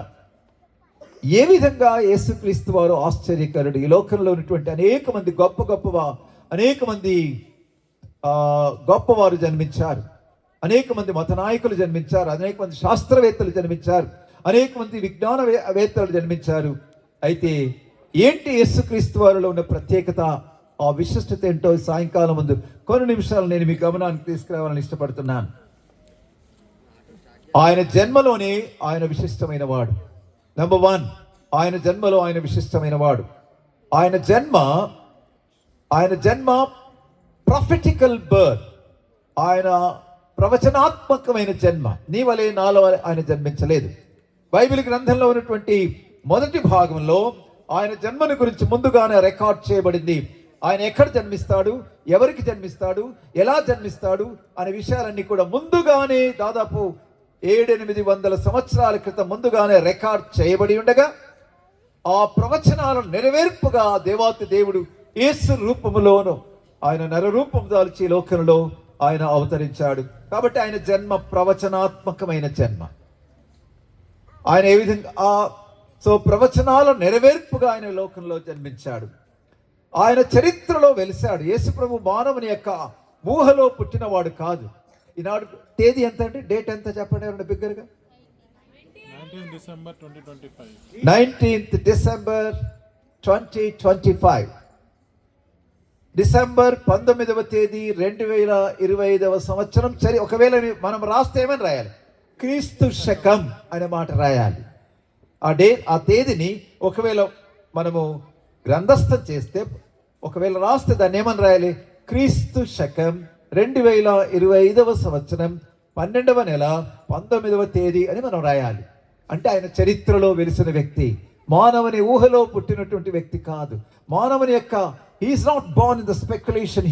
ఏ విధంగా యేసుక్రీస్తు వారు ఆశ్చర్యకరుడు? ఈ లోకంలో ఉన్నటువంటి అనేక మంది గొప్పవారు జన్మించారు, అనేక మంది మత నాయకులు జన్మించారు, అనేక మంది శాస్త్రవేత్తలు జన్మించారు, అనేక మంది విజ్ఞానవేత్తలు జన్మించారు. అయితే ఏంటి యేసుక్రీస్తు వారిలో ఉన్న ప్రత్యేకత, ఆ విశిష్టత ఏంటో సాయంకాలం ముందు కొన్ని నిమిషాలు నేను మీ గమనానికి తీసుకురావాలని ఇష్టపడుతున్నాను. ఆయన జన్మలోనే ఆయన విశిష్టమైన వాడు. నెంబర్ 1, ఆయన జన్మలో ఆయన విశిష్టమైన వాడు. ఆయన జన్మ ప్రొఫెటికల్ బర్త్, ఆయన ప్రవచనాత్మకమైన జన్మ. నీ వలే నాలో ఆయన జన్మించలేదు. బైబిల్ గ్రంథంలో ఉన్నటువంటి మొదటి భాగంలో ఆయన జన్మను గురించి ముందుగానే రికార్డ్ చేయబడింది. ఆయన ఎక్కడ జన్మిస్తాడు, ఎవరికి జన్మిస్తాడు, ఎలా జన్మిస్తాడు అనే విషయాలన్నీ కూడా ముందుగానే దాదాపు 700-800 సంవత్సరాల క్రితం ముందుగానే రికార్డ్ చేయబడి ఉండగా, ఆ ప్రవచనాలను నెరవేర్పుగా దేవాతి దేవుడు యేసు రూపములోను ఆయన నరరూపం దాల్చి లోకంలో ఆయన అవతరించాడు. కాబట్టి ఆయన జన్మ ప్రవచనాత్మకమైన జన్మ. ఆయన ఏ విధంగా ప్రవచనాల నెరవేర్పుగా ఆయన లోకంలో జన్మించాడు. ఆయన చరిత్రలో వెలిశాడు. యేసు ప్రభు మానవుని యొక్క ఊహలో పుట్టినవాడు కాదు. ఈనాడు తేదీ ఎంత అండి, డేట్ ఎంత చెప్పండి ఎవరండి బిగ్గరగా? 19th December 2025. డిసెంబర్ 19వ తేదీ 2025వ సంవత్సరం. సరే, ఒకవేళ మనం రాస్తే ఏమని రాయాలి? క్రీస్తు శకం అనే మాట రాయాలి. ఆ తేదీని ఒకవేళ మనము గ్రంథస్థం చేస్తే, ఒకవేళ రాస్తే దాన్ని ఏమని రాయాలి? క్రీస్తు శకం 2025వ సంవత్సరం 12వ నెల 19వ తేదీ అని మనం రాయాలి. అంటే ఆయన చరిత్రలో వెలిసిన వ్యక్తి, మానవుని ఊహలో పుట్టినటువంటి వ్యక్తి కాదు. మానవుని యొక్క he's not born in the speculation,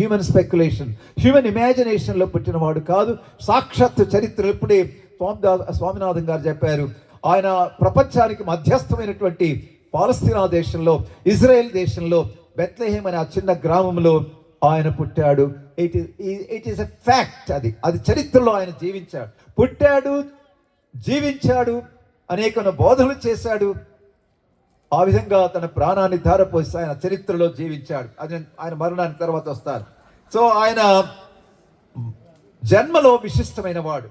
human ఇమాజినేషన్లో పుట్టినవాడు కాదు. సాక్షాత్తు చరిత్ర ఇప్పుడే స్వామినాథన్ గారు చెప్పారు. ఆయన ప్రపంచానికి మధ్యస్థమైనటువంటి పాలస్తీనా దేశంలో, ఇజ్రాయెల్ దేశంలో బెత్లెహేం అనే ఆ చిన్న గ్రామంలో ఆయన పుట్టాడు. It is a fact. అది చరిత్రలో ఆయన జీవించాడు, పుట్టాడు, జీవించాడు, అనేక బోధనలు చేశాడు. ఆ విధంగా తన ప్రాణాన్ని ధారపోసి ఆయన చరిత్రలో జీవించాడు. అది ఆయన మరణానికి తర్వాత వస్తారు. సో ఆయన జన్మలో విశిష్టమైన వాడు.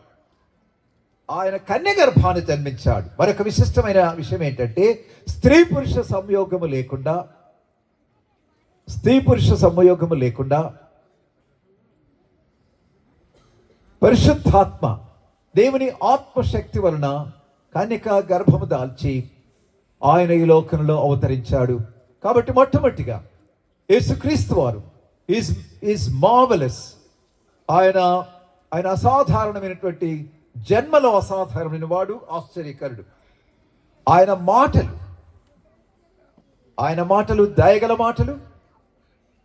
ఆయన కన్య గర్భాన్ని జన్మించాడు. మరొక విశిష్టమైన విషయం ఏంటంటే, స్త్రీ పురుష సంయోగము లేకుండా పరిశుద్ధాత్మ దేవుని ఆత్మశక్తి వలన కన్యక గర్భము దాల్చి ఆయన ఈ లోకంలో అవతరించాడు. కాబట్టి మొట్టమొదటిగా యేసుక్రీస్తు వారు ఈజ్ మార్వెలస్. ఆయన అసాధారణమైనటువంటి జన్మలో అసాధారణమైన వాడు, ఆశ్చర్యకరుడు. ఆయన మాటలు దయగల మాటలు,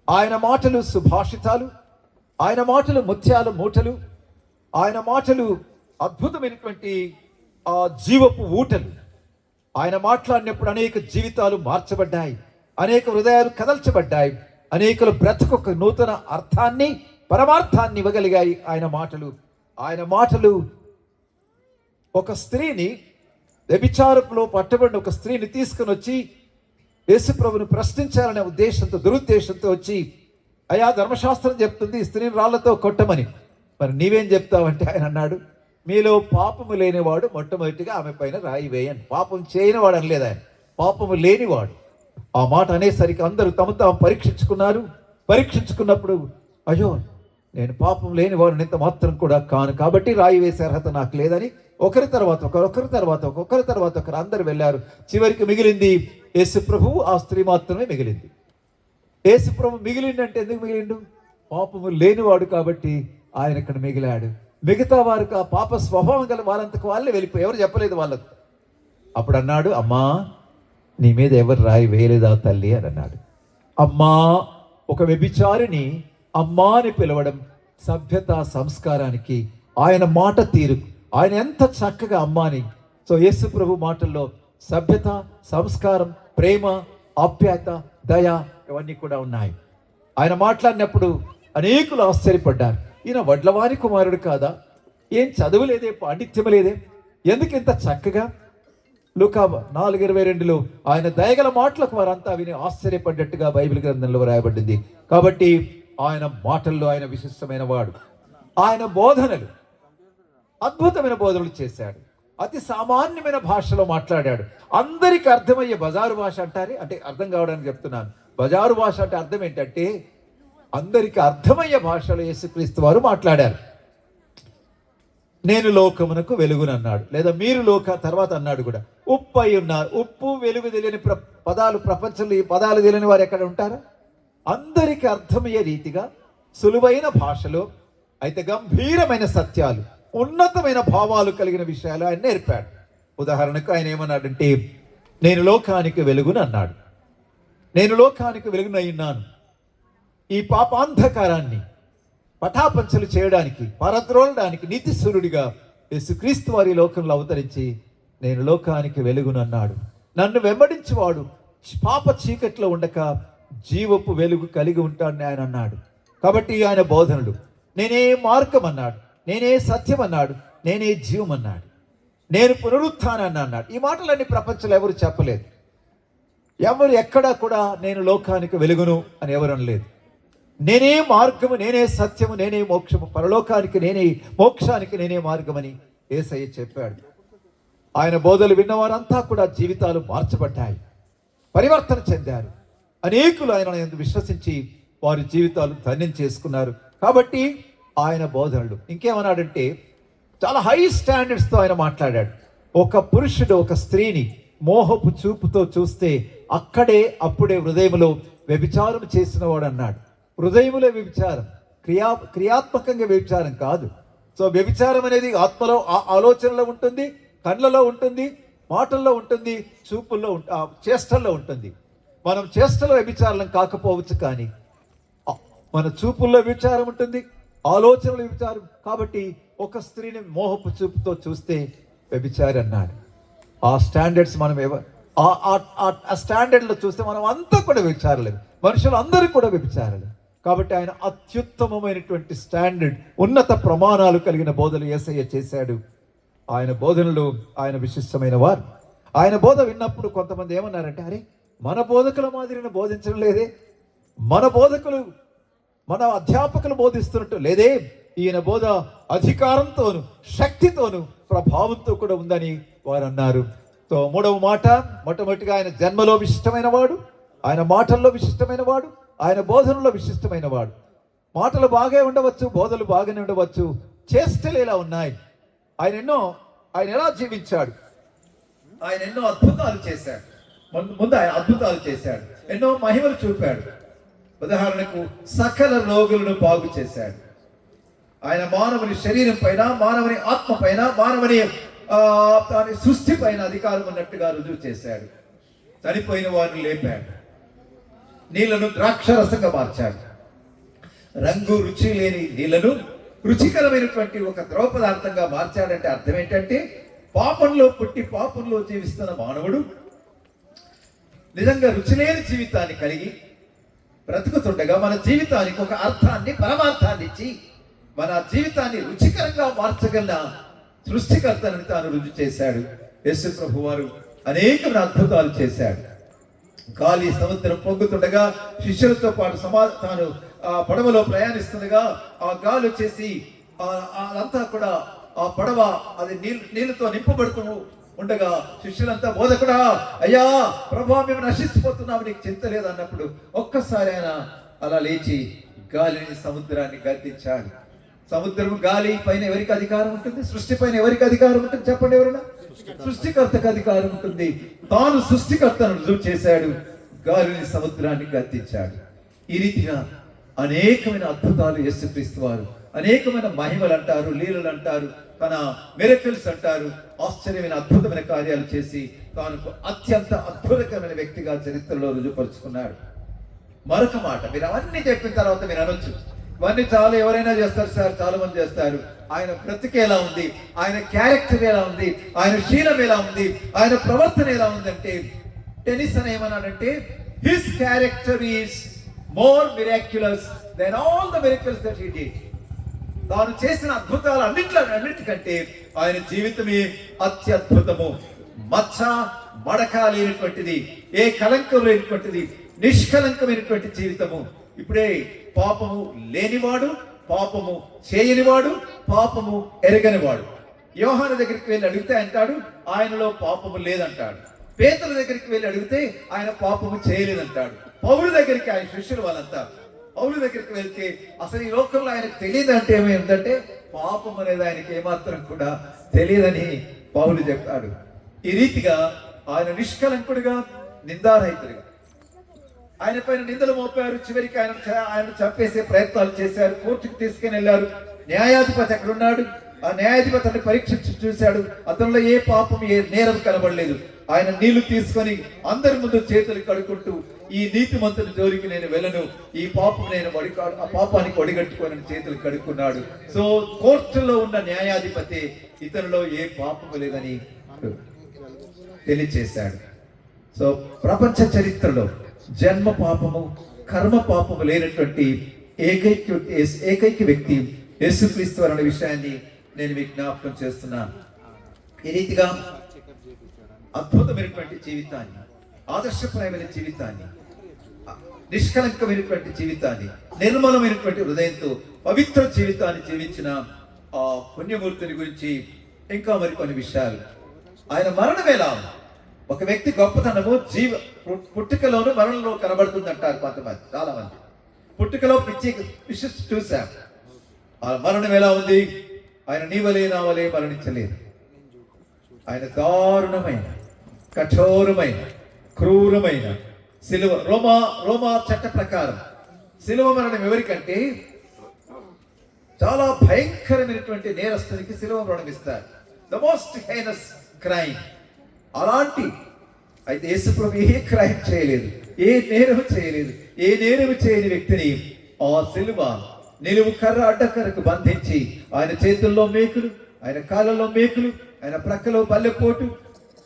ఆయన మాటలు సుభాషితాలు, ఆయన మాటలు ముత్యాల మూటలు, ఆయన మాటలు అద్భుతమైనటువంటి ఆ జీవపు ఊటలు. ఆయన మాట్లాడినప్పుడు అనేక జీవితాలు మార్చబడ్డాయి, అనేక హృదయాలు కదల్చబడ్డాయి, అనేకల బ్రతుకొక నూతన అర్థాన్ని, పరమార్థాన్ని ఇవ్వగలిగాయి ఆయన మాటలు ఒక స్త్రీని, వ్యభిచారంలో పట్టబడిన ఒక స్త్రీని తీసుకుని వచ్చి యేసుప్రభుని ప్రశ్నించాలనే ఉద్దేశంతో, దురుద్దేశంతో వచ్చి, అయ్యా ధర్మశాస్త్రం చెప్తుంది ఈ స్త్రీని రాళ్లతో కొట్టమని, మరి నీవేం చెప్తావంటే ఆయన అన్నాడు, మీలో పాపము లేనివాడు మొట్టమొదటిగా ఆమె పైన రాయి వేయండి. పాపం చేయనివాడు అనలేదు ఆయన, పాపము లేనివాడు. ఆ మాట అనేసరికి అందరూ తమ తాము పరీక్షించుకున్నప్పుడు, అయ్యో నేను పాపం లేనివాడు ఇంత మాత్రం కూడా కాను, కాబట్టి రాయి వేసే అర్హత నాకు లేదని ఒకరి తర్వాత ఒకరు అందరు వెళ్ళారు. చివరికి మిగిలింది యేసుప్రభువు, ఆ స్త్రీ మాత్రమే మిగిలింది. యేసుప్రభు మిగిలిండంటే ఎందుకు మిగిలిండు? పాపము లేనివాడు కాబట్టి ఆయన ఇక్కడ మిగిలాడు. మిగతా వారికి ఆ పాప స్వభావం గల వారంతకు వాళ్ళే వెళ్ళిపోయి, ఎవరు చెప్పలేదు వాళ్ళకు. అప్పుడు అన్నాడు, అమ్మా నీ మీద ఎవరు రాయి వేయలేదా తల్లి అని అన్నాడు. అమ్మా, ఒక వ్యభిచారిని అమ్మా అని పిలవడం సభ్యత, సంస్కారానికి, ఆయన మాట తీరు, ఆయన ఎంత చక్కగా అమ్మాని. సో యేసు ప్రభు మాటల్లో సభ్యత, సంస్కారం, ప్రేమ, ఆప్యాయత, దయ ఇవన్నీ కూడా ఉన్నాయి. ఆయన మాట్లాడినప్పుడు అనేకులు ఆశ్చర్యపడ్డారు. ఈయన వడ్లవారి కుమారుడు కాదా? ఏం చదువు లేదే, పాండిత్యం లేదే, ఎందుకు ఇంత చక్కగా? లూకా 4:22లో ఆయన దయగల మాటలకు వారంతా విని ఆశ్చర్యపడ్డట్టుగా బైబిల్ గ్రంథంలో రాయబడింది. కాబట్టి ఆయన మాటల్లో ఆయన విశిష్టమైన వాడు. ఆయన బోధనలు, అద్భుతమైన బోధనలు చేశాడు. అతి సామాన్యమైన భాషలో మాట్లాడాడు. అందరికి అర్థమయ్యే బజారు భాష అంటారే, అంటే అర్థం కావడానికి చెప్తున్నాను. బజారు భాష అంటే అర్థం ఏంటంటే అందరికి అర్థమయ్యే భాషలో యేసుక్రీస్తు వారు మాట్లాడారు. నేను లోకమునకు వెలుగునన్నాడు, లేదా మీరు తర్వాత అన్నాడు కూడా, ఉప్పు అయి ఉన్నారు. ఉప్పు, వెలుగు తెలియని పదాలు ప్రపంచంలో, ఈ పదాలు తెలియని వారు ఎక్కడ ఉంటారా? అందరికి అర్థమయ్యే రీతిగా సులువైన భాషలో, అయితే గంభీరమైన సత్యాలు, ఉన్నతమైన భావాలు కలిగిన విషయాలు ఆయన నేర్పాడు. ఉదాహరణకు ఆయన ఏమన్నాడంటే, నేను లోకానికి వెలుగునన్నాడు. నేను లోకానికి వెలుగునయ్యున్నాను. ఈ పాపాంధకారాన్ని పటాపంచలు చేయడానికి, పరద్రోలడానికి నీతి సూర్యుడిగా యేసుక్రీస్తు వారి లోకంలో అవతరించి నేను లోకానికి వెలుగునన్నాడు. నన్ను వెంబడించేవాడు పాప చీకట్లో ఉండక జీవపు వెలుగు కలిగి ఉంటాడని ఆయన అన్నాడు. కాబట్టి ఆయన బోధనలు, నేనే మార్గం అన్నాడు, నేనే సత్యం అన్నాడు, నేనే జీవం అన్నాడు, నేను పునరుత్థానాన్ని అన్నాడు. ఈ మాటలన్నీ ప్రపంచంలో ఎవరు చెప్పలేదు. ఎవరు ఎక్కడా కూడా నేను లోకానికి వెలుగును అని ఎవరు అనలేదు. నేనే మార్గము, నేనే సత్యము, నేనే మోక్షము, పరలోకానికి నేనే, మోక్షానికి నేనే మార్గమని యేసయ్య చెప్పాడు. ఆయన బోధలు విన్నవారంతా కూడా జీవితాలు మార్చబడ్డాయి, పరివర్తన చెందారు. అనేకులు ఆయన యందు విశ్వసించి వారి జీవితాలు ధన్యం చేసుకున్నారు. కాబట్టి ఆయన బోధనలు, ఇంకేమన్నాడంటే చాలా హై స్టాండర్డ్స్తో ఆయన మాట్లాడాడు. ఒక పురుషుడు ఒక స్త్రీని మోహపు చూపుతో చూస్తే అప్పుడే హృదయంలో వ్యభిచారం చేసిన వాడు అన్నాడు. హృదయములో వ్యభిచారం, క్రియాత్మకంగా వ్యభిచారం కాదు. సో వ్యభిచారం అనేది ఆత్మలో, ఆలోచనలో ఉంటుంది, కళ్ళలో ఉంటుంది, మాటల్లో ఉంటుంది, చూపుల్లో, చేష్టల్లో ఉంటుంది. మనం చేష్టలో వ్యభిచారం కాకపోవచ్చు, కానీ మన చూపుల్లో వ్యభిచారం ఉంటుంది, ఆలోచనలో వ్యభిచారం. కాబట్టి ఒక స్త్రీని మోహపు చూపుతో చూస్తే వ్యభిచారి అన్నాడు. ఆ స్టాండర్డ్స్ మనం ఆ స్టాండర్డ్లో చూస్తే మనం అంతా కూడా వ్యభిచారలేదు, మనుషులు అందరూ కూడా వ్యభిచారలేదు. కాబట్టి ఆయన అత్యుత్తమమైనటువంటి స్టాండర్డ్, ఉన్నత ప్రమాణాలు కలిగిన బోధలు యేసయ్య చేశాడు. ఆయన బోధనలు ఆయన విశిష్టమైన వారు. ఆయన బోధ విన్నప్పుడు కొంతమంది ఏమన్నారంటే, అరే మన బోధకుల మాదిరిన బోధించడం లేదే, మన బోధకులు, మన అధ్యాపకులు బోధిస్తున్నట్టు లేదే, ఈయన బోధ అధికారంతోను, శక్తితోను, ప్రభావంతో కూడా ఉందని వారు అన్నారు. సో మూడవ మాట, మొట్టమొదటిగా ఆయన జన్మలో విశిష్టమైన వాడు, ఆయన మాటల్లో విశిష్టమైన వాడు, ఆయన బోధనలో విశిష్టమైన వాడు. మాటలు బాగా ఉండవచ్చు, బోధలు బాగానే ఉండవచ్చు, చేష్టలు ఎలా ఉన్నాయి. ఆయన ఎలా జీవించాడు, ఆయన ఎన్నో అద్భుతాలు చేశాడు. ముందు ఆయన అద్భుతాలు చేశాడు, ఎన్నో మహిమలు చూపాడు. ఉదాహరణకు సకల రోగులను బాగు చేశాడు. ఆయన మానవుని శరీరం పైన, మానవుని ఆత్మ పైన, మానవుని సృష్టి పైన అధికారం ఉన్నట్టుగా రుజువు చేశాడు. చనిపోయిన వారిని లేపాడు, నీళ్లను ద్రాక్షరసంగా మార్చాడు, రంగు రుచి లేని నీళ్లను రుచికరమైనటువంటి ఒక ద్రవ పదార్థంగా మార్చాడంటే అర్థం ఏంటంటే, పాపంలో పుట్టి పాపంలో జీవిస్తున్న మానవుడు నిజంగా రుచిలేని జీవితాన్ని కలిగి బ్రతుకుతుండగా మన జీవితానికి ఒక అర్థాన్ని, పరమార్థాన్ని ఇచ్చి మన జీవితాన్ని రుచికరంగా మార్చగల సృష్టికర్తని తాను రుజువు చేశాడు. యేసు ప్రభు వారు అనేక అద్భుతాలు చేశాడు. గాలి సముద్రం పొంగుతుండగా శిష్యులతో పాటు తాను ఆ పడవలో ప్రయాణిస్తుండగా ఆ గాలి వచ్చేసి అదంతా కూడా ఆ పడవ అది నీళ్ళతో నింపబడుతూ ఉండగా శిష్యులంతా, బోధకుడా, అయ్యా ప్రభా, మేము నశించిపోతున్నాము, నీకు చింత లేదు అన్నప్పుడు ఒక్కసారి ఆయన అలా లేచి గాలిని, సముద్రాన్ని గద్దించాడు. సముద్రం, గాలి పైన ఎవరికి అధికారం ఉంటుంది? సృష్టి పైన ఎవరికి అధికారం ఉంటుంది? చెప్పండి ఎవరైనా. సృష్టికర్తకు అధికారం ఉంటుంది. తాను సృష్టికర్తను రుజువు చేశాడు. గాలిని, సముద్రాన్ని గద్దించాడు. ఈ రీతిగా అనేకమైన అద్భుతాలు యేసుక్రీస్తు వారు, అనేకమైన మహిమలు అంటారు, లీలలు అంటారు, తన మిరకిల్స్ అంటారు, ఆశ్చర్యమైన అద్భుతమైన కార్యాలు చేసి తాను అత్యంత అద్భుతకరమైన వ్యక్తిగా చరిత్రలో రుజుపరుచుకున్నాడు. మరొక మాట, మీరు అవన్నీ చెప్పిన తర్వాత మీరు అనొచ్చు, ఇవన్నీ చాలా ఎవరైనా చేస్తారు సార్, చాలా మంది చేస్తారు. ఆయన బ్రతికి ఎలా ఉంది, ఆయన క్యారెక్టర్ ఎలా ఉంది, ఆయన శీలం ఎలా ఉంది, ఆయన ప్రవర్తన ఎలా ఉందంటే, టెన్నిసన్ ఏమన్నాడంటే, his character is more miraculous than all the miracles that he did. తాను చేసిన అద్భుతాలు అన్నిటికంటే ఆయన జీవితమే అత్యద్భుతము. మచ్చ మడక లేనటువంటిది, ఏ కలంకం లేనటువంటిది, నిష్కలంకమైనటువంటి జీవితము. ఇప్పుడే పాపము లేనివాడు, పాపము చేయనివాడు, పాపము ఎరగనివాడు. యోహాను దగ్గరికి వెళ్ళి అడిగితే అంటాడు ఆయనలో పాపము లేదంటాడు. పేతురు దగ్గరికి వెళ్ళి అడిగితే ఆయన పాపము చేయలేదంటాడు. పౌలు దగ్గరికి, ఆయన శిష్యులు వాళ్ళంతా పౌలు దగ్గరికి వెళ్తే అసలు ఈ లోకంలో ఆయనకు తెలియదు అంటే ఏమైందంటే, పాపం అనేది ఆయనకి ఏమాత్రం కూడా తెలియదని పౌలు చెప్తాడు. ఈ రీతిగా ఆయన నిష్కలంకుడిగా, నిందారహితుడిగా ఆయన పైన నిందలు మోపారు. చివరికి ఆయన చంపేసే ప్రయత్నాలు చేశారు. కోర్టుకు తీసుకుని వెళ్ళారు. న్యాయాధిపతి అక్కడ ఉన్నాడు. ఆ న్యాయాధిపతిని పరీక్షించి చూశాడు. అతనిలో ఏ పాపం, ఏ నేరం కనబడలేదు. ఆయన నీళ్లు తీసుకొని అందరి ముందు చేతులు కడుక్కుంటూ, ఈ నీతిమంతుని జోలికి నేను వెళ్ళను, ఈ పాపం నేను ఆ పాపానికి ఒడిగట్టుకొని చేతులు కడుక్కున్నాడు. సో కోర్టులో ఉన్న న్యాయాధిపతి ఇతనిలో ఏ పాపము లేదని తెలియచేశాడు. సో ప్రపంచ చరిత్రలో జన్మ పాపము, కర్మ పాపము లేనటువంటి ఏకైక వ్యక్తి యేసుక్రీస్తు అనే విషయాన్ని నేను మీకు జ్ఞాపకం చేస్తున్నాను. ఈ రీతిగా అద్భుతమైనటువంటి జీవితాన్ని, ఆదర్శప్రాయమైన జీవితాన్ని, నిష్కలంకమైనటువంటి జీవితాన్ని, నిర్మలమైనటువంటి హృదయంతో పవిత్ర జీవితాన్ని జీవించిన ఆ పుణ్యమూర్తిని గురించి ఇంకా మరికొన్ని విషయాలు. ఆయన మరణం ఎలా, ఒక వ్యక్తి గొప్పతనము పుట్టుకలోను మరణంలో కనబడుతుంది అంటారు కొంతమంది, చాలా మంది. పుట్టుకలో విశిష్ట చూశాం. ఆ మరణం ఎలా ఉంది? ఆయన నీవలే నావలే మరణించలేదు. ఆయన దారుణమైన, కఠోరమైన, క్రూరమైన సిలువ, రోమా చట్ట ప్రకారం సిలువ మరణం ఎవరికంటే చాలా భయంకరమైనటువంటి నేరస్తునికి సిలువ మరణం ఇస్తారు. The most highness crime. అలాంటి అయితే యేసుప్రభు ఏ క్రైమ్ చేయలేదు, ఏ నేరం చేయలేదు. ఏ నేరం చేయని వ్యక్తిని ఆ సిలువ నిలువు కర్ర అడ్డకర్రకు బంధించి, ఆయన చేతుల్లో మేకులు, ఆయన కాళ్ళలో మేకులు, ఆయన ప్రక్కలో పల్లెపోటు,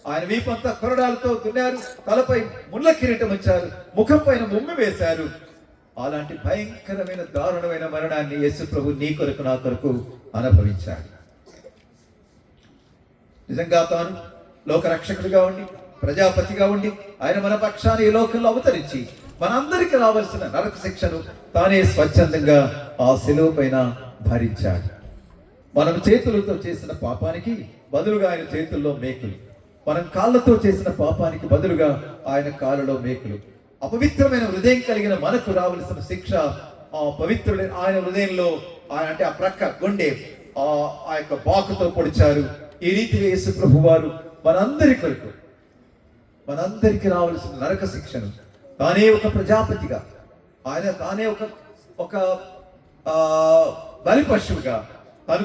ఆయన వీపంతా కొరడాలతో దున్నారు, తలపై ముళ్ళ కిరీటం ఉంచారు, ముఖం పైన ముమ్మి వేశారు. అలాంటి భయంకరమైన దారుణమైన మరణాన్ని యేసు ప్రభు నీ కొరకు, నా కొరకు అనుభవించాడు. నిజంగా తాను లోక రక్షకుడిగా ఉండి, ప్రజాపతిగా ఉండి, ఆయన మన పక్షాన్ని ఈ లోకంలో అవతరించి మనందరికీ రావాల్సిన నరక శిక్షను తానే స్వచ్ఛందంగా ఆ శిలువ పైన భరించాడు. మనం చేతులతో చేసిన పాపానికి బదులుగా ఆయన చేతుల్లో మేకులు, మనం కాళ్ళతో చేసిన పాపానికి బదులుగా ఆయన కాళ్ళలో మేకులు. అపవిత్రమైన హృదయం కలిగిన మనకు రావలసిన శిక్ష ఆ పవిత్రుడైన ఆయన హృదయంలో, అంటే ఆ ప్రక్క గుండె ఆ యొక్క బాకుతో పొడిచారు. ఈ రీతిగా యేసు ప్రభు వారు మనందరి కొరకు, మనందరికి రావలసిన నరక శిక్షను తానే ఒక ప్రజాపతిగా, ఆయన తానే ఒక బలి పశువుగా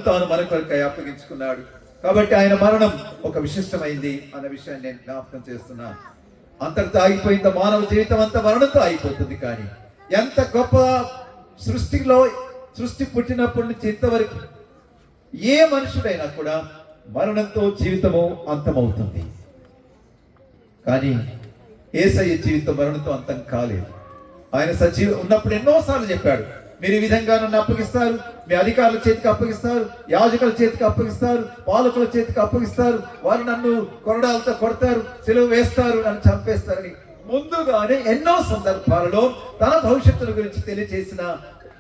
తాను మన కొరకు అప్పగించుకున్నాడు. కాబట్టి ఆయన మరణం ఒక విశిష్టమైంది అన్న విషయాన్ని నేను జ్ఞాపకం చేస్తున్నాను. అంతటితో ఆగిపోయింత మానవ జీవితం అంతా మరణంతో ఆగిపోతుంది. కానీ ఎంత గొప్ప సృష్టిలో సృష్టి పుట్టినప్పటి నుంచి ఇంతవరకు ఏ మనుషుడైనా కూడా మరణంతో జీవితము అంతమవుతుంది. కానీ యేసయ్య జీవితం మరణంతో అంతం కాలేదు. ఆయన సజీవ ఉన్నప్పుడు ఎన్నోసార్లు చెప్పాడు, మీరు ఈ విధంగా నన్ను అప్పగిస్తారు, మీ అధికారుల చేతికి అప్పగిస్తారు, యాజకుల చేతికి అప్పగిస్తారు, పాలకుల చేతికి అప్పగిస్తారు, వారు నన్ను కొరడాలతో కొడతారు, సిలువ వేస్తారు, నన్ను చంపేస్తారని ముందుగానే ఎన్నో సందర్భాలలో తన భవిష్యత్తుల గురించి తెలియజేసిన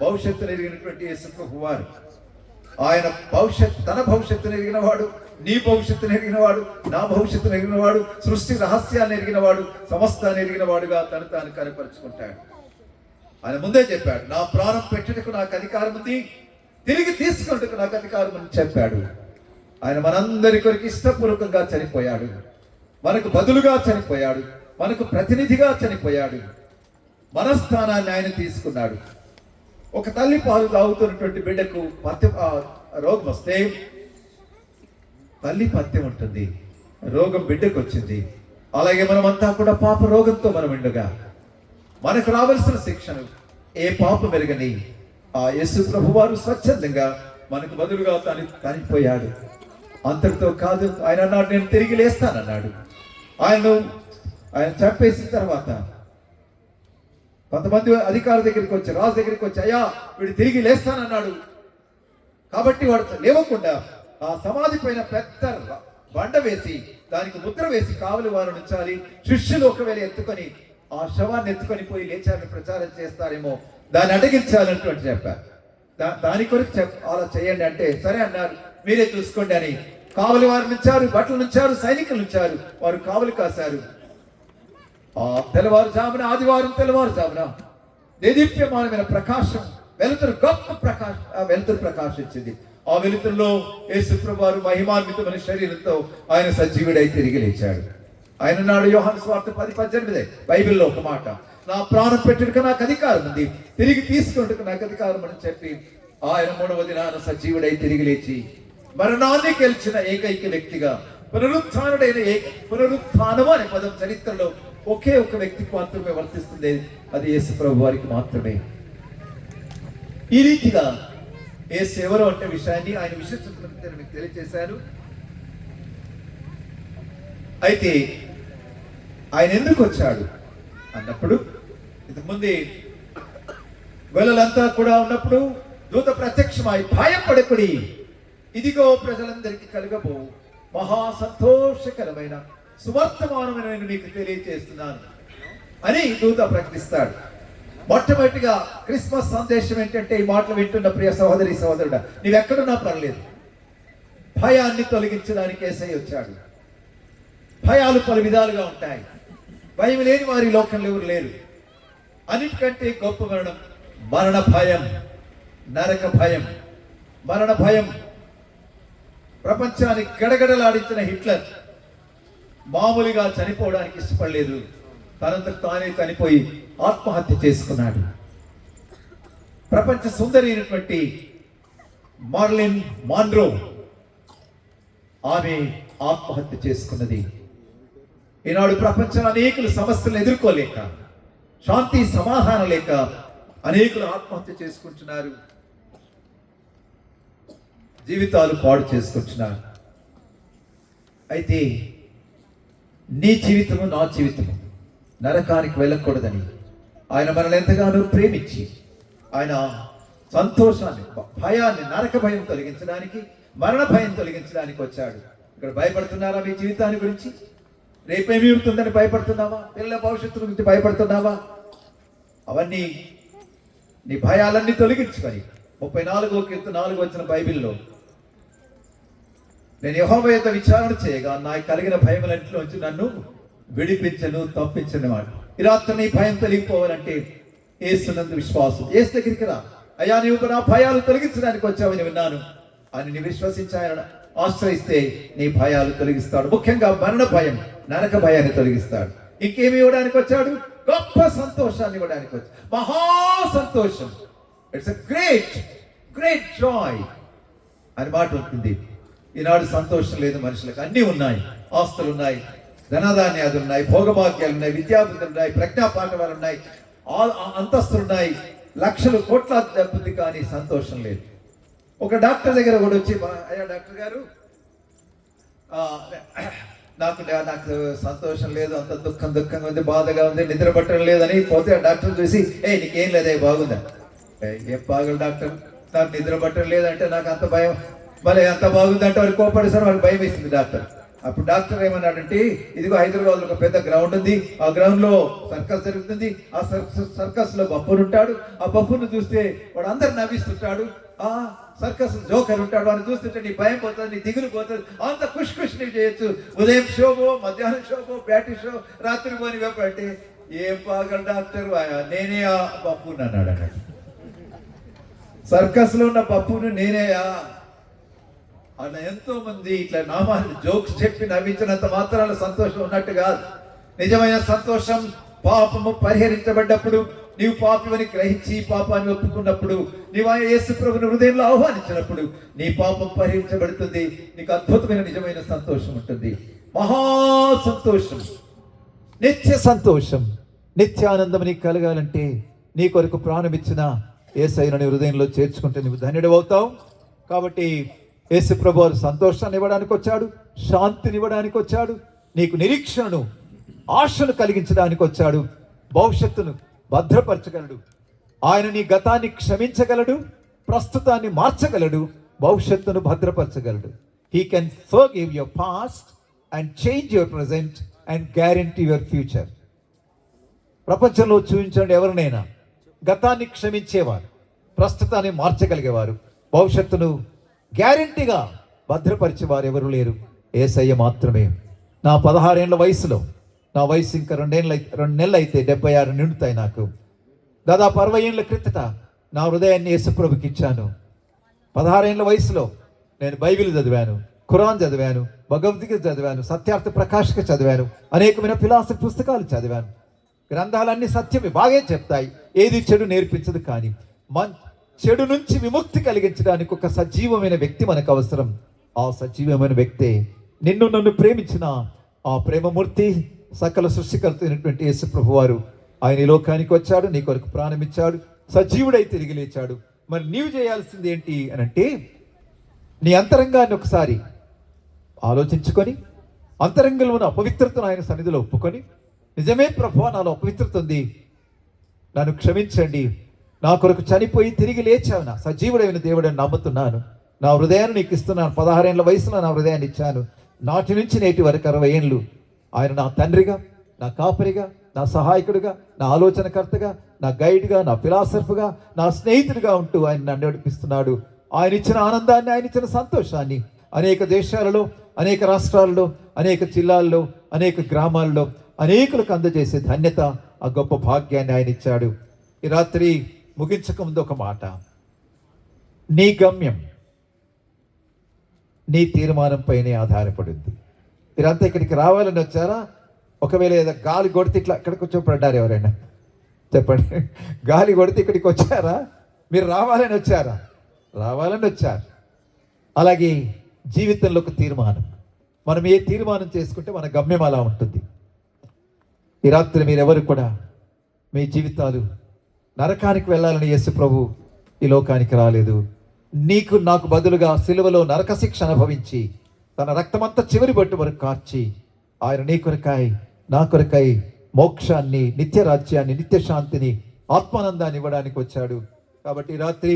భవిష్యత్తును ఎరిగినటువంటి యేసు ప్రభువు వారు. ఆయన తన భవిష్యత్తును ఎరిగిన వాడు, నీ భవిష్యత్తును ఎరిగిన వాడు, నా భవిష్యత్తును ఎరిగిన వాడు, సృష్టి రహస్యాన్ని ఎరిగిన వాడు, సమస్తాన్ని ఎరిగిన వాడుగా తను తాను కనపరుచుకుంటాడు. ఆయన ముందే చెప్పాడు, నా ప్రాణం పెట్టుటకు నాకు అధికారం ఉంది, తిరిగి తీసుకున్నట్టుకు నాకు అధికారం అని చెప్పాడు. ఆయన మనందరి కొరకు ఇష్టపూర్వకంగా చనిపోయాడు, మనకు బదులుగా చనిపోయాడు, మనకు ప్రతినిధిగా చనిపోయాడు. మన స్థానాన్ని ఆయన తీసుకున్నాడు. ఒక తల్లి పాలు తాగుతున్నటువంటి బిడ్డకు రోగం వస్తే తల్లి పత్యం ఉంటుంది, రోగం బిడ్డకు వచ్చింది. అలాగే మనమంతా కూడా పాప రోగంతో మనం ఉండగా మనకు రావాల్సిన శిక్షను ఏ పాప మెరుగని ఆ యేసు ప్రభు వారు స్వచ్ఛందంగా మనకు బదులుగా తాను చనిపోయాడు. అంతటితో కాదు, ఆయన అన్నాడు, నేను తిరిగి లేస్తానన్నాడు. ఆయన చంపేసిన తర్వాత కొంతమంది అధికారుల దగ్గరికి వచ్చి, రాజు దగ్గరికి వచ్చి, అయ్యా వీడు తిరిగి లేస్తానన్నాడు కాబట్టి వాడు లేవకుండా ఆ సమాధి పైన పెద్ద బండ వేసి దానికి ముద్ర వేసి కావలి వారు ఉంచాలి, శిష్యులు ఒకవేళ ఎత్తుకొని ఆ శవాన్ని ఎత్తుకొని పోయి లేచారని ప్రచారం చేస్తారేమో, దాన్ని అడిగించాలన్నటువంటి చెప్పారు. దాని కొరకు అలా చేయండి అంటే సరే అన్నారు. మీరే చూసుకోండి అని కావలి వారు నుంచారు, బట్టలు నుంచారు, సైనికులు నుంచారు, వారు కావలి కాశారు. ఆ తెల్లవారుజామున, ఆదివారం తెల్లవారుజామున దేదీప్యమానమైన ప్రకాశం, వెలుతురు, గొప్ప వెలుతురు ప్రకాశించింది. ఆ వెలుతురులో యేసు ప్రభువు వారు మహిమాన్వితమైన శరీరంతో ఆయన సజీవుడై తిరిగి లేచాడు. ఆయన నాడు యోహాను సువార్త 10:18 బైబిల్లో ఒక మాట, నా ప్రాణం పెట్టుటకు నాకు అధికారం ఉంది, తిరిగి తీసుకున్నట్టుకు నాకు అధికారం అని చెప్పి ఆయన 3వ దినాన సజీవుడై తిరిగి లేచి మరణాన్ని గెలిచిన ఏకైక వ్యక్తిగా, పునరుత్థానము అనే పదం చరిత్రలో ఒకే ఒక వ్యక్తికి మాత్రమే వర్తిస్తుంది, అది యేసు ప్రభు వారికి మాత్రమే. ఈ రీతిగా యేసు ఎవరు అంటే విషయాన్ని, ఆయన విశిష్టతను మీకు తెలియజేశాను. అయితే ఆయన ఎందుకు వచ్చాడు అన్నప్పుడు, ఇంతకుముందే గొల్లలంతా కూడా ఉన్నప్పుడు దూత ప్రత్యక్షమై, భయపడకుడి, ఇదిగో ప్రజలందరికీ కలగబో మహా సంతోషకరమైన సువర్తమానమైన నేను నీకు తెలియజేస్తున్నాను అని దూత ప్రకటిస్తాడు. మొట్టమొదటిగా క్రిస్మస్ సందేశం ఏంటంటే, ఈ మాటలు వింటున్న ప్రియ సహోదరి సహోదరుడా, నీవెక్కడున్నా పర్లేదు, భయాన్ని తొలగించడానికి యేసయ్య వచ్చాడు. భయాలు పలు విధాలుగా ఉంటాయి, భయం లేని వారి లోకంలో ఎవరు లేరు. అన్నిటికంటే గొప్ప మరణ భయం, నరక భయం. మరణ భయం ప్రపంచాన్ని గడగడలాడించిన హిట్లర్ మామూలుగా చనిపోవడానికి ఇష్టపడలేదు, తనంతకు తానే చనిపోయి ఆత్మహత్య చేసుకున్నాడు. ప్రపంచ సుందరి అయినటువంటి మార్లిన్ మాన్రో, ఆమె ఆత్మహత్య చేసుకున్నది. ఈనాడు ప్రపంచంలో అనేకులు సమస్యలను ఎదుర్కోలేక, శాంతి సమాధానం లేక అనేకులు ఆత్మహత్య చేసుకుంటున్నారు, జీవితాలు పాడు చేసుకుంటున్నారు. అయితే నీ జీవితము, నా జీవితము నరకానికి వెళ్ళకూడదని ఆయన మనల్ని ఎంతగానో ప్రేమించి, ఆయన సంతోషాన్ని, భయాన్ని, నరక భయం తొలగించడానికి, మరణ భయం తొలగించడానికి వచ్చాడు. ఇక్కడ భయపడుతున్నారా మీ జీవితాన్ని గురించి? రేపేమి ఉంటుందని భయపడుతున్నావా? పిల్లల భవిష్యత్తు గురించి భయపడుతున్నావా? అవన్నీ నీ భయాలన్నీ తొలగించుకొని 34వ కీర్తన 4వ వచనం బైబిల్లో, నేను యెహోవా యొద్ద విచారణ చేయగా నాకు కలిగిన భయములన్నిటిలోంచి నన్ను విడిపించను, తప్పించను వాడు. ఈ రాత్రి నీ భయం తొలగిపోవాలంటే యేసునందు విశ్వాసం, యేసు దగ్గరికి రా. అయ్యా, నీవు నా భయాలు తొలగించడానికి వచ్చావని విన్నాను అని నీ విశ్వసించి ఆయన ఆశ్రయిస్తే నీ భయాలు తొలగిస్తాడు. ముఖ్యంగా మరణ భయం, నరక భయాన్ని తొలగిస్తాడు. ఇంకేమి ఇవ్వడానికి వచ్చాడు? గొప్ప సంతోషాన్ని ఇవ్వడానికి వచ్చాడు. మహా సంతోషం. ఇట్స్ ఎ గ్రేట్ జాయ్ అని మాట ఉంటుంది. ఈనాడు సంతోషం లేదు మనుషులకు. అన్నీ ఉన్నాయి, ఆస్తులు ఉన్నాయి, ధనధాన్యాలు ఉన్నాయి, భోగభాగ్యాలు ఉన్నాయి, విద్యాబుద్ధులు ఉన్నాయి, ప్రజ్ఞా పాఠవాలు ఉన్నాయి, అంతస్తులు ఉన్నాయి, లక్షలు కోట్లాది డబ్బు ఉంది కానీ సంతోషం లేదు. ఒక డాక్టర్ దగ్గర కూడా వచ్చి, అయ్యా డాక్టర్ గారు, నాకు నాకు సంతోషం లేదు, అంత దుఃఖంగా ఉంది, బాధగా ఉంది, నిద్ర పట్టడం లేదని పోతే ఆ డాక్టర్ చూసి, నీకేం లేదే, బాగుందా? ఏం బాగుంది డాక్టర్, నాకు నిద్ర పట్టడం లేదంటే నాకు అంత భయం, మళ్ళీ అంత బాగుందంటే వారికి కోపడేసారు, వారికి భయం వేసింది డాక్టర్. అప్పుడు డాక్టర్ ఏమన్నాడంటే, ఇదిగో హైదరాబాద్ లో ఒక పెద్ద గ్రౌండ్ ఉంది, ఆ గ్రౌండ్ లో సర్కస్ జరుగుతుంది, ఆ సర్కస్ లో బప్పును ఉంటాడు, ఆ బప్పును చూస్తే వాడు అందరు నవ్విస్తుంటాడు, ఆ సర్కస్ జోకర్ ఉంటాడు, వాడిని చూస్తుంటే నీ భయం పోతుంది, నీ దిగులు పోతుంది, అంత ఖుషి నీకు చేయొచ్చు, ఉదయం షోబో, మధ్యాహ్నం షోబో, బ్యాటరీ షో, రాత్రి పోని అంటే, ఏం పాగల డాక్టర్, నేనే ఆ బప్పుని అన్నాడు. అన్నాడు సర్కస్ లో ఉన్న పప్పును నేనే అలా ఎంతో మంది ఇట్లా నామాన్ని జోక్స్ చెప్పి నవ్వించినంత మాత్రాల సంతోషం ఉన్నట్టు కాదు. నిజమైన సంతోషం పాపము పరిహరించబడ్డప్పుడు, నీవు పాపమని గ్రహించి పాపాన్ని ఒప్పుకున్నప్పుడు, నీవు యేసు ప్రభువుని హృదయంలో ఆహ్వానించినప్పుడు నీ పాపం పరిహరించబడుతుంది. నీకు అద్భుతమైన నిజమైన సంతోషం ఉంటుంది, మహా సంతోషం, నిత్య సంతోషం, నిత్యానందం నీకు కలగాలంటే నీ కొరకు ప్రాణం ఇచ్చిన యేసయ్యను నీ హృదయంలో చేర్చుకుంటే నువ్వు ధన్యుడు అవుతావు. కాబట్టి యేసు ప్రభువు సంతోషాన్ని ఇవ్వడానికి వచ్చాడు, శాంతిని ఇవ్వడానికి వచ్చాడు, నీకు నిరీక్షణను, ఆశను కలిగించడానికి వచ్చాడు, భవిష్యత్తును భద్రపరచగలడు. ఆయన నీ గతాన్ని క్షమించగలడు, ప్రస్తుతాన్ని మార్చగలడు, భవిష్యత్తును భద్రపరచగలడు. He can forgive your past and change your present and guarantee your future. ప్రపంచంలో చూపించండి ఎవరినైనా గతాన్ని క్షమించేవారు, ప్రస్తుతాన్ని మార్చగలిగేవారు, భవిష్యత్తును గ్యారంటీగా భద్రపరిచేవారు ఎవరు లేరు, యేసయ్య మాత్రమే. నా 16 ఏళ్ల వయసులో, నా వయసు ఇంకా 2 నెలలు అయితే 76 నిండుతాయి నాకు. దాదాపు 60 ఏళ్ల క్రితట నా హృదయాన్ని యేసు ప్రభుకి ఇచ్చాను. 16 ఏళ్ల వయసులో నేను బైబిల్ చదివాను, ఖురాన్ చదివాను, భగవద్గీత చదివాను, సత్యార్థ ప్రకాశిక చదివాను, అనేకమైన ఫిలాసఫీ పుస్తకాలు చదివాను. గ్రంథాలన్నీ సత్యమే, బాగే చెప్తాయి, ఏది చెడు నేర్పించదు. కానీ చెడు నుంచి విముక్తి కలిగించడానికి ఒక సజీవమైన వ్యక్తి మనకు అవసరం. ఆ సజీవమైన వ్యక్తే నిన్ను నన్ను ప్రేమించిన ఆ ప్రేమమూర్తి, సకల సృష్టికర్త అయినటువంటి యేసు ప్రభు వారు. ఆయన ఈ లోకానికి వచ్చాడు, నీ కొరకు ప్రాణం ఇచ్చాడు, సజీవుడై తిరిగి లేచాడు. మరి నీవు చేయాల్సింది ఏంటి అని అంటే, నీ అంతరంగాన్ని ఒకసారి ఆలోచించుకొని, అంతరంగంలో ఉన్న అపవిత్రతను ఆయన సన్నిధిలో ఒప్పుకొని, నిజమే ప్రభువా, నాలో అపవిత్రత ఉంది, నన్ను క్షమించండి, నా కొరకు చనిపోయి తిరిగి లేచావు, నా సజీవుడైన దేవుడని నమ్ముతున్నాను, నా హృదయాన్ని నీకు ఇస్తున్నాను, 16 ఏళ్ల వయసులో నా హృదయాన్ని ఇచ్చాను, నాటి నుంచి నేటి వరకు 60 ఏళ్ళు ఆయన నా తండ్రిగా, నా కాపరిగా, నా సహాయకుడిగా, నా ఆలోచనకర్తగా, నా గైడ్గా, నా ఫిలాసఫర్గా, నా స్నేహితుడిగా ఉంటూ ఆయన నన్ను నడిపిస్తున్నాడు. ఆయన ఇచ్చిన ఆనందాన్ని, ఆయన ఇచ్చిన సంతోషాన్ని అనేక దేశాలలో, అనేక రాష్ట్రాల్లో, అనేక జిల్లాల్లో, అనేక గ్రామాల్లో అనేకులకు అందజేసే ధన్యత, ఆ గొప్ప భాగ్యాన్ని ఆయన ఇచ్చాడు. ఈ రాత్రి ముగించక ముందు ఒక మాట, నీ గమ్యం నీ తీర్మానం పైనే ఆధారపడింది. మీరంతా ఇక్కడికి రావాలని వచ్చారా? ఒకవేళ ఏదో గాలి కొడితే ఇట్లా ఇక్కడికి వచ్చి ఎవరైనా చెప్పండి, గాలి కొడితే ఇక్కడికి వచ్చారా? మీరు రావాలని వచ్చారా? రావాలని వచ్చారు. అలాగే జీవితంలో ఒక తీర్మానం, మనం ఏ తీర్మానం చేసుకుంటే మన గమ్యం అలా ఉంటుంది. ఈ రాత్రి మీరెవరు కూడా మీ జీవితాలు నరకానికి వెళ్ళాలని యేసు ప్రభు ఈ లోకానికి రాలేదు. నీకు నాకు బదులుగా సిలువలో నరక శిక్ష అనుభవించి తన రక్తమంతా చివరి బొట్టు వరకు కార్చి ఆయన నీ కొరకాయ, నా కొరకై మోక్షాన్ని, నిత్య రాజ్యాన్ని, నిత్య శాంతిని, ఆత్మానందాన్ని ఇవ్వడానికి వచ్చాడు. కాబట్టి ఈ రాత్రి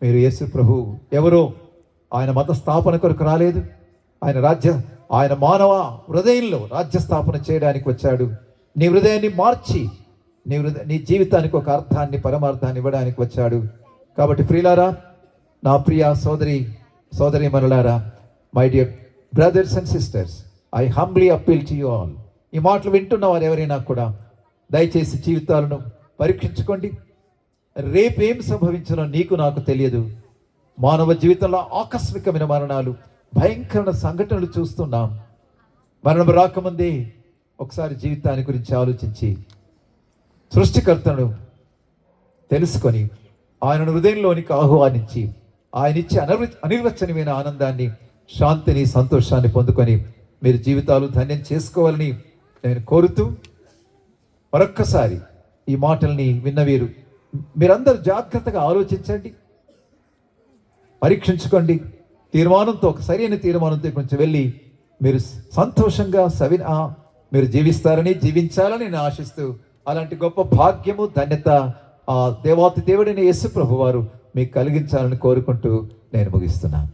మీరు యేసు ప్రభు ఎవరో ఆయన మత స్థాపన కొరకు రాలేదు, ఆయన మానవ హృదయంలో రాజ్య స్థాపన చేయడానికి వచ్చాడు. నీ హృదయాన్ని మార్చి నీ జీవితానికి ఒక అర్థాన్ని, పరమార్థాన్ని ఇవ్వడానికి వచ్చాడు. కాబట్టి ప్రియులారా, నా ప్రియ సోదరి మనులారా, my dear brothers and sisters, I humbly appeal to you all. ఈ మాటలు వింటున్న వారు ఎవరైనా కూడా దయచేసి జీవితాలను పరీక్షించుకోండి. రేపేం సంభవించనో నీకు నాకు తెలియదు. మానవ జీవితంలో ఆకస్మికమైన మరణాలు, భయంకరమైన సంఘటనలు చూస్తున్నాం. మరణం రాకముందే ఒకసారి జీవితాన్ని గురించి ఆలోచించి సృష్టికర్తను తెలుసుకొని ఆయనను హృదయంలోనికి ఆహ్వానించి ఆయన ఇచ్చే అనిర్వచనమైన ఆనందాన్ని, శాంతిని, సంతోషాన్ని పొందుకొని మీరు జీవితాలు ధన్యం చేసుకోవాలని నేను కోరుతూ, మరొక్కసారి ఈ మాటల్ని విన్నవీరు మీరందరూ జాగ్రత్తగా ఆలోచించండి, పరీక్షించుకోండి. తీర్మానంతో, ఒక సరైన తీర్మానంతో కొంచెం వెళ్ళి మీరు సంతోషంగా మీరు జీవించాలని నేను ఆశిస్తూ, అలాంటి గొప్ప భాగ్యము, ధన్యత ఆ దేవాతి దేవుడైన యేసు ప్రభు వారు మీకు కలిగించాలని కోరుకుంటూ నేను ముగిస్తున్నాను.